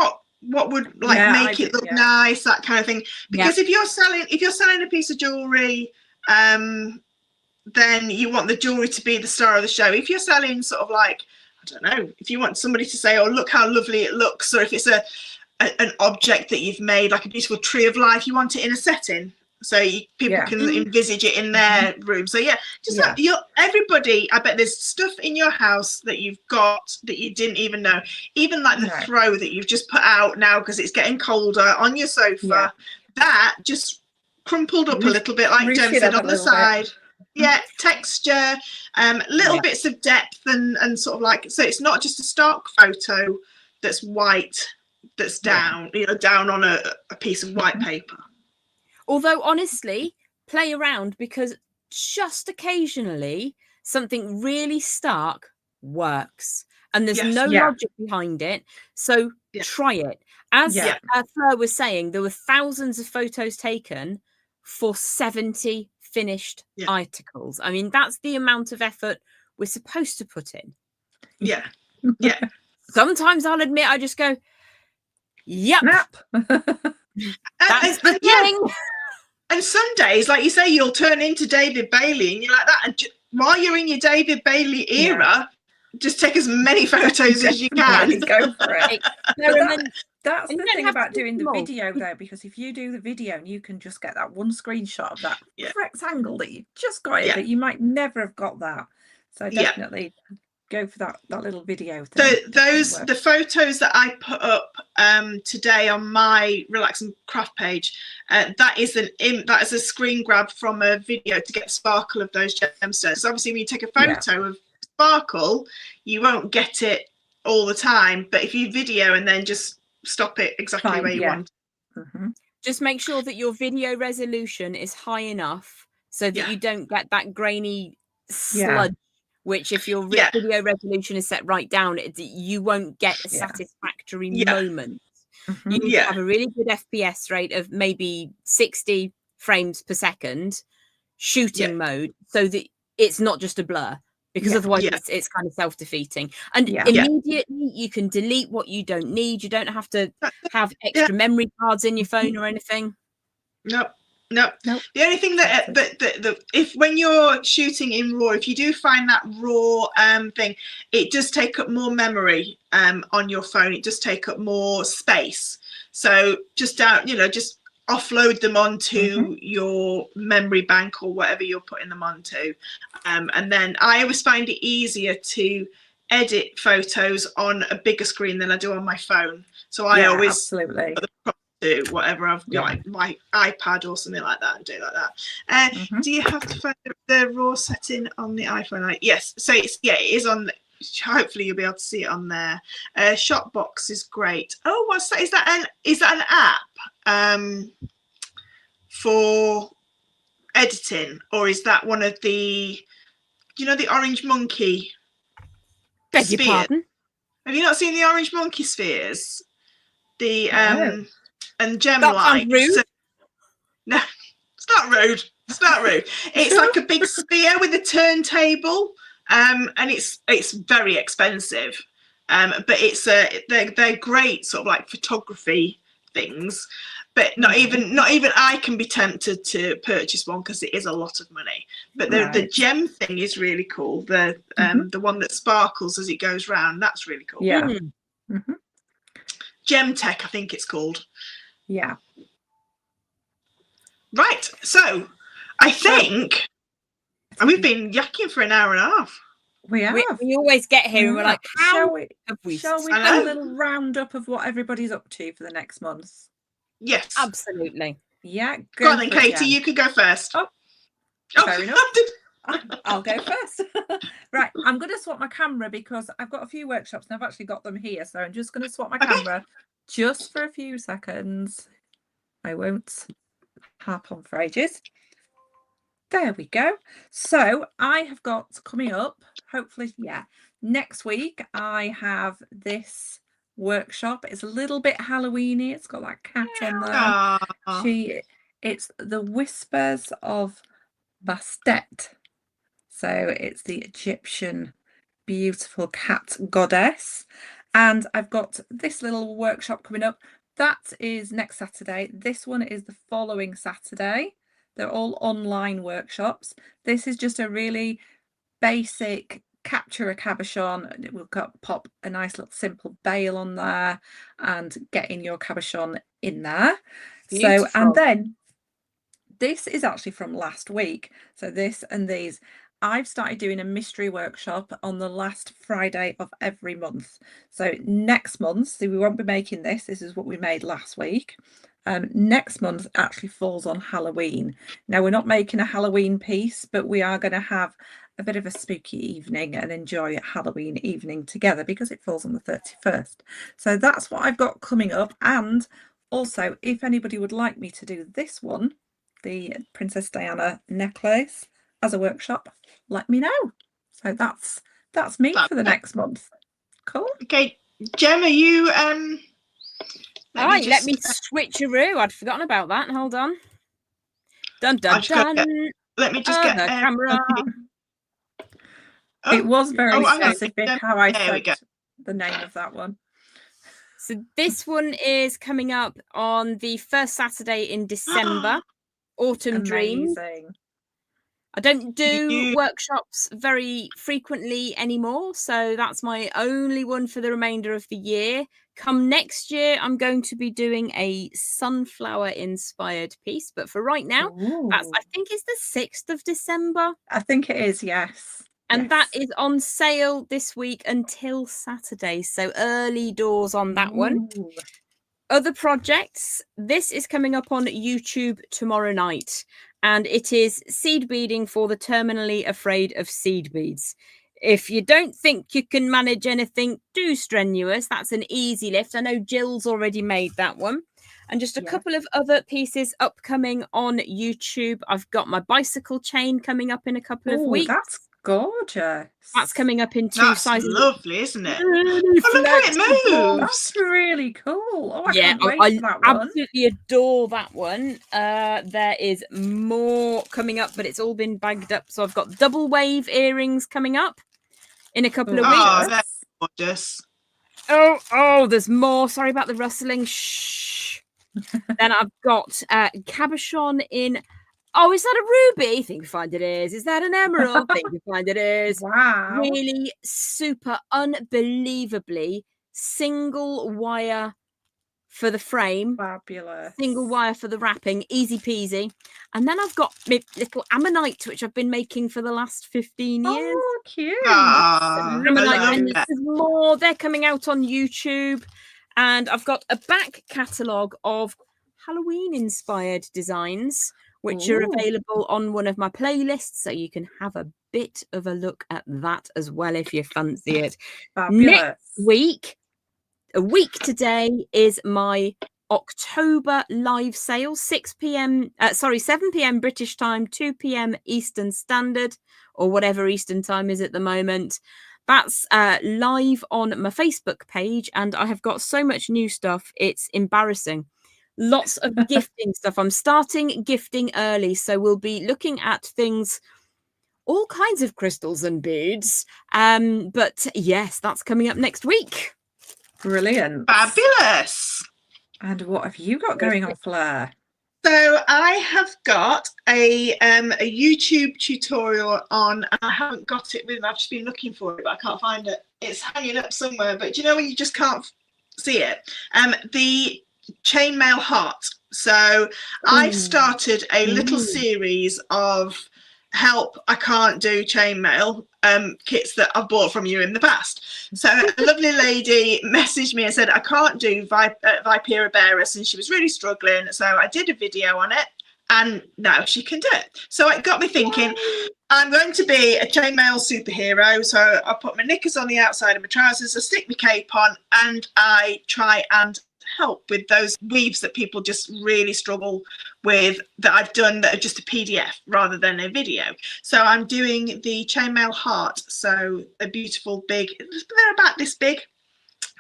what would make it look nice, that kind of thing. Because if you're selling a piece of jewellery, then you want the jewellery to be the star of the show. If you're selling sort of like, I don't know, if you want somebody to say, oh, look how lovely it looks, or if it's an object that you've made, like a beautiful tree of life, you want it in a setting. So people can envisage it in their room. So everybody, I bet there's stuff in your house that you've got that you didn't even know. Even like the throw that you've just put out now because it's getting colder on your sofa, that just crumpled up a little bit, like Jem said, on the side. Yeah, texture, little bits of depth and sort of like, so it's not just a stock photo that's white, that's down, down on a piece of white paper. Although honestly, play around, because just occasionally something really stark works and there's no logic behind it. So try it. As Fleur was saying, there were thousands of photos taken for 70 finished articles. I mean, that's the amount of effort we're supposed to put in. Yeah. Sometimes I'll admit I just go, yep. That's the thing. And some days, like you say, you'll turn into David Bailey and you're like that. And while you're in your David Bailey era, just take as many photos as you can. Go for it. That's the thing about doing the video, though, because if you do the video and you can just get that one screenshot of that correct angle that you've just got it, that you might never have got that. So definitely go for that little video thing. So the photos that I put up today on my Relax and Craft page, that is a screen grab from a video to get the sparkle of those gemstones. So obviously when you take a photo of sparkle, you won't get it all the time, but if you video and then just stop it exactly where you want. Just make sure that your video resolution is high enough so that you don't get that grainy sludge, which if your video resolution is set right down, you won't get a satisfactory moment. You need to have a really good FPS rate of maybe 60 frames per second shooting mode, so that it's not just a blur, because otherwise it's kind of self-defeating. And immediately you can delete what you don't need. You don't have to have extra memory cards in your phone or anything. Nope. The only thing that if when you're shooting in RAW, if you do find that RAW thing, it does take up more memory on your phone. It does take up more space. So just offload them onto your memory bank or whatever you're putting them onto. And then I always find it easier to edit photos on a bigger screen than I do on my phone. So I always do whatever I've got, like my iPad or something like that, and do like that. Do you have to find the RAW setting on the iPhone? Yes, so it is on. Hopefully you'll be able to see it on there. Shotbox is great. Oh, what's that? Is that an app for editing, or is that one of the, the Orange Monkey? Beg your pardon? Have you not seen the Orange Monkey spheres? The and Gemlight. No, it's not rude. It's not rude. It's like a big sphere with a turntable, and it's very expensive. But it's they're great sort of like photography things. But not even I can be tempted to purchase one because it is a lot of money. But the gem thing is really cool. The one that sparkles as it goes round, that's really cool. Yeah. Gem Tech, I think it's called. Yeah. Right. So I think we've been yakking for an hour and a half. We have. We always get here and we're like, shall we do a little roundup of what everybody's up to for the next month? Yes. Absolutely. Yeah. Go on then, Katie, you could go first. Oh, fair enough. I'll go first. Right, I'm going to swap my camera because I've got a few workshops and I've actually got them here. So I'm just going to swap my camera just for a few seconds. I won't harp on for ages. There we go. So I have got coming up, hopefully, next week, I have this workshop. It's a little bit Halloweeny. It's got that cat on there. Aw. It's the Whispers of Bastet. So it's the Egyptian beautiful cat goddess. And I've got this little workshop coming up. That is next Saturday. This one is the following Saturday. They're all online workshops. This is just a really basic capture a cabochon. We'll pop a nice little simple bail on there and getting your cabochon in there. Beautiful. So, and then this is actually from last week. So this and these, I've started doing a mystery workshop on the last Friday of every month. So next month, so we won't be making this. This is what we made last week. Next month actually falls on Halloween. Now, we're not making a Halloween piece, but we are going to have a bit of a spooky evening and enjoy a Halloween evening together because it falls on the 31st. So that's what I've got coming up. And also, if anybody would like me to do this one, the Princess Diana necklace as a workshop, let me know. So that's me for the next month. Cool. Okay, Gemma, you let me switcheroo. I'd forgotten about that. Hold on. Dun dun dun. Let me just get the camera. It was very specific how I said the name of that one. So this one is coming up on the first Saturday in December. Autumn Dreams. I don't do workshops very frequently anymore, so that's my only one for the remainder of the year. Come next year, I'm going to be doing a sunflower-inspired piece, but for right now, I think it's the 6th of December. I think it is, yes. And that is on sale this week until Saturday, so early doors on that one. Other projects, this is coming up on YouTube tomorrow night, and it is seed beading for the terminally afraid of seed beads. If you don't think you can manage anything too strenuous, that's an easy lift. I know Jill's already made that one. And just a couple of other pieces upcoming on YouTube. I've got my bicycle chain coming up in a couple of weeks. That's gorgeous. That's coming up in 2 sizes. That's lovely, isn't it? Look how it moves. That's really cool. I can't wait I for that one. absolutely adore that one. There is more coming up, but it's all been bagged up. So I've got double wave earrings coming up in a couple of weeks. Oh, that's gorgeous. Oh, there's more. Sorry about the rustling. Shh. Then I've got cabochon in. Oh, is that a ruby? Think you find it is. Is that an emerald? Think you find it is. Wow. Really super, unbelievably single wire for the frame. Fabulous. Single wire for the wrapping. Easy peasy. And then I've got my little ammonite, which I've been making for the last 15 years. Oh, cute. Ammonite. And there's more. They're coming out on YouTube. And I've got a back catalogue of Halloween-inspired designs, which are available on one of my playlists, so you can have a bit of a look at that as well if you fancy it. Fabulous. Next week, a week today, is my October live sale, 7 p.m. British time, 2 p.m. Eastern Standard, or whatever Eastern time is at the moment. That's live on my Facebook page, and I have got so much new stuff, it's embarrassing. Lots of gifting stuff. I'm starting gifting early, so we'll be looking at things, all kinds of crystals and beads. But yes, that's coming up next week. Brilliant. Fabulous. And what have you got going on, Fleur? So I have got a YouTube tutorial on, and I haven't got it with. I've just been looking for it, but I can't find it. It's hanging up somewhere. But do you know when you just can't see it? The chainmail heart. So I've started a little series of help I can't do chainmail kits that I've bought from you in the past. So a lovely lady messaged me and said I can't do Vipera Bearus, and she was really struggling, so I did a video on it and now she can do it. So it got me thinking, I'm going to be a chainmail superhero. So I put my knickers on the outside of my trousers, I stick my cape on, and I try and help with those weaves that people just really struggle with, that I've done that are just a PDF rather than a video. So I'm doing the chainmail heart, so a beautiful big, they're about this big.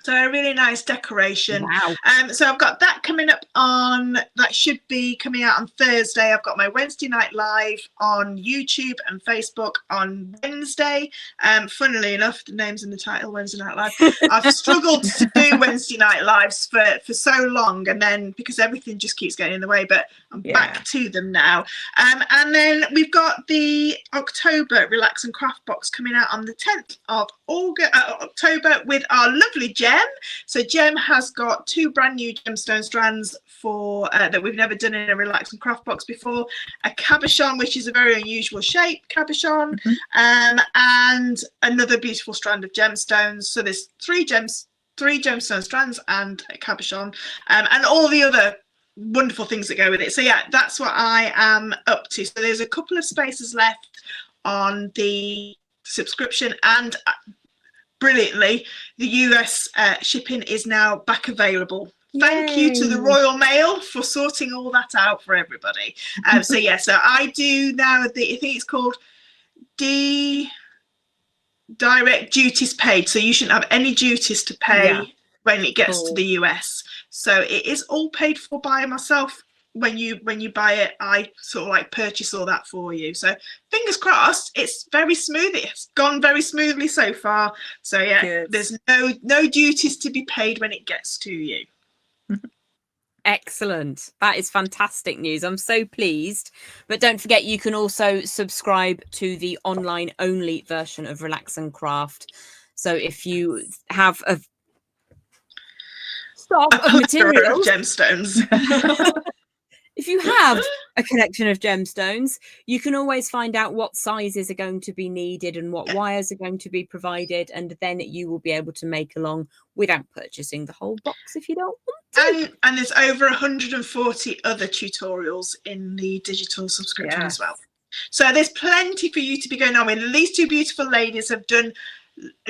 So a really nice decoration. Wow. So I've got that coming up that should be coming out on Thursday. I've got my Wednesday night live on YouTube and Facebook on Wednesday. Funnily enough, the name's in the title, Wednesday Night Live. I've struggled to do Wednesday night lives for so long, and then because everything just keeps getting in the way, but I'm back to them now. And then we've got the October Relax and Craft box coming out on the 10th of October with our lovely Gem. So Gem has got 2 brand new gemstone strands for that we've never done in a Relax and Craft box before. A cabochon, which is a very unusual shape cabochon, and another beautiful strand of gemstones. So there's 3 gemstone strands and a cabochon, and all the other wonderful things that go with it. So yeah, that's what I am up to. So there's a couple of spaces left on the subscription, and brilliantly, the US shipping is now back available. Thank you to the Royal Mail for sorting all that out for everybody. So yeah, so I do now I think it's called direct duties paid. So you shouldn't have any duties to pay when it gets to the US. So it is all paid for by myself. When you buy it, I sort of like purchase all that for you. So fingers crossed, it's very smooth. It's gone very smoothly so far. So yeah, there's no duties to be paid when it gets to you. Excellent. That is fantastic news. I'm so pleased. But don't forget, you can also subscribe to the online only version of Relax and Craft. So if you have a stock of materials, gemstones. If you have a collection of gemstones, you can always find out what sizes are going to be needed and what wires are going to be provided, and then you will be able to make along without purchasing the whole box if you don't want to. And there's over 140 other tutorials in the digital subscription as well. So there's plenty for you to be going on with. And these 2 beautiful ladies have done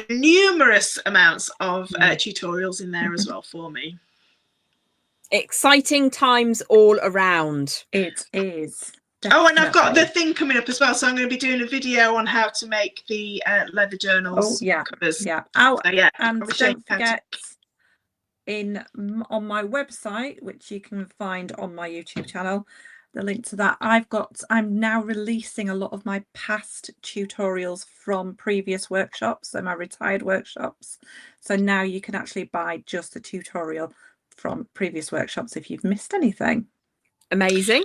numerous amounts of tutorials in there as well for me. Exciting times all around. It is. Definitely. Oh, and I've got the thing coming up as well. So I'm going to be doing a video on how to make the leather journals covers. Yeah. And don't forget, on my website, which you can find on my YouTube channel, the link to that, I'm now releasing a lot of my past tutorials from previous workshops, so my retired workshops. So now you can actually buy just the tutorial from previous workshops if you've missed anything. Amazing.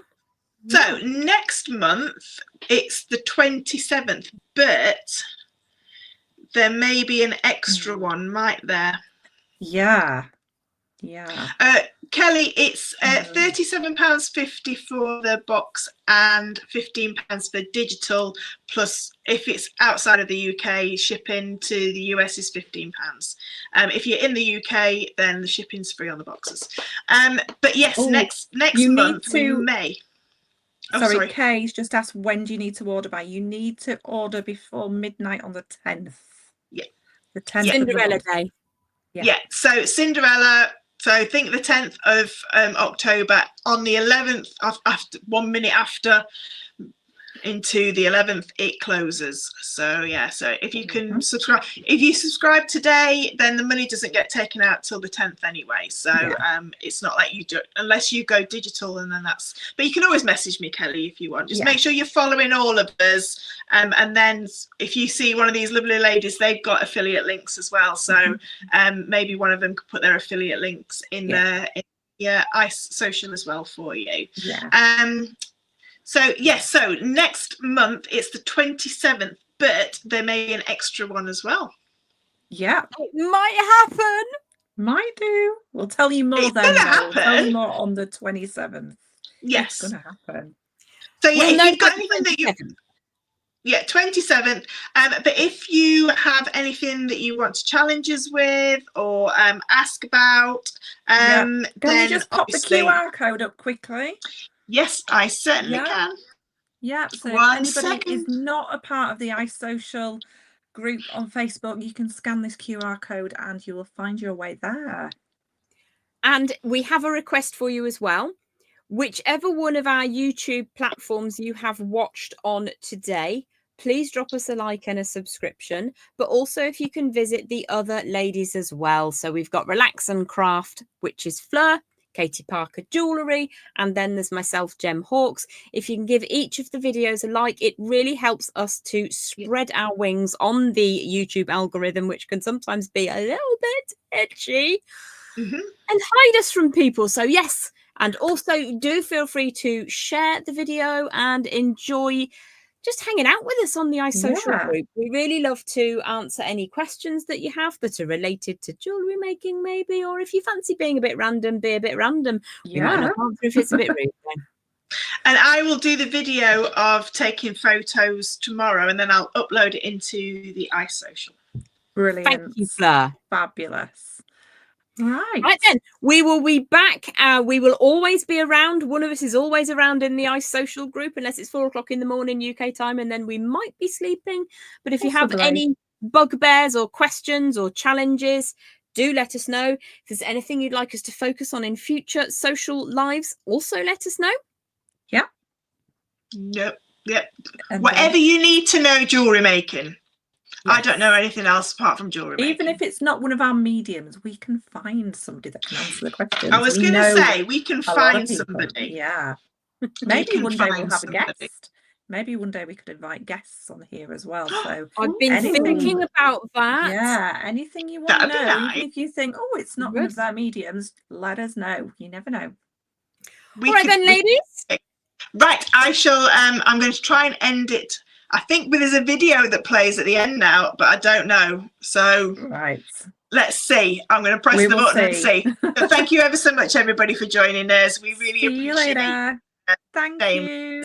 So next month it's the 27th, but there may be an extra one, might there? Yeah. Kelly, it's £37.50 for the box and £15 for digital, plus if it's outside of the UK, shipping to the US is £15. If you're in the UK, then the shipping's free on the boxes. But yes, next month we may. Sorry, Kay's just asked, when do you need to order by? You need to order before midnight on the 10th. Yeah. The 10th. Cinderella Day. Yeah. So Cinderella. So I think the 10th of October, on the 11th, after 1 minute after into the 11th, it closes. So yeah, so if you can subscribe, if you subscribe today, then the money doesn't get taken out till the 10th anyway. So it's not like you do, unless you go digital, and then that's, but you can always message me, Kelly, if you want. Just make sure you're following all of us. And then if you see one of these lovely ladies, they've got affiliate links as well. So maybe one of them could put their affiliate links in ICE social as well for you. So yes, so next month it's the 27th, but there may be an extra one as well. Yeah, it might happen. Might do. We'll tell you more then. We'll tell you more on the 27th. Yes, it's going to happen. So yeah, if you've got anything that you 27th. But if you have anything that you want to challenge us with or ask about, can then you just pop the QR code up quickly? Yes, I certainly can. Yeah, so if anybody is not a part of the iSocial group on Facebook, you can scan this QR code and you will find your way there. And we have a request for you as well. Whichever one of our YouTube platforms you have watched on today, please drop us a like and a subscription. But also, if you can visit the other ladies as well. So we've got Relax and Craft, which is Fleur, Katie Parker Jewellery, and then there's myself, Gem Hawkes. If you can give each of the videos a like, it really helps us to spread our wings on the YouTube algorithm, which can sometimes be a little bit itchy and hide us from people. So yes, and also do feel free to share the video and enjoy just hanging out with us on the iSocial group. We really love to answer any questions that you have that are related to jewellery making, maybe, or if you fancy being a bit random, be a bit random. We might not answer if it's a bit rude then. And I will do the video of taking photos tomorrow, and then I'll upload it into the iSocial. Brilliant. Thank you, Fleur. Fabulous. Right then, we will be back. We will always be around. One of us is always around in the iSocial group, unless it's 4 o'clock in the morning UK time, and then we might be sleeping. But if you have any bugbears or questions or challenges, do let us know. If there's anything you'd like us to focus on in future social lives, also let us know. Yeah. Yep. Whatever you need to know jewellery making. I don't know anything else apart from jewellery making. Even if it's not one of our mediums, we can find somebody that can answer the questions. I was going to say, we can find somebody. Yeah. Maybe one day we'll have a guest. Maybe one day we could invite guests on here as well. So I've been thinking about that. Yeah, anything you want to know, nice. even if you think, oh, it's not one of their mediums, let us know. You never know. All right then, ladies. Right, I shall. I'm going to try and end it. I think there's a video that plays at the end now, but I don't know. So let's see. I'm going to press the button and see. But thank you ever so much, everybody, for joining us. We really appreciate it. Thank you.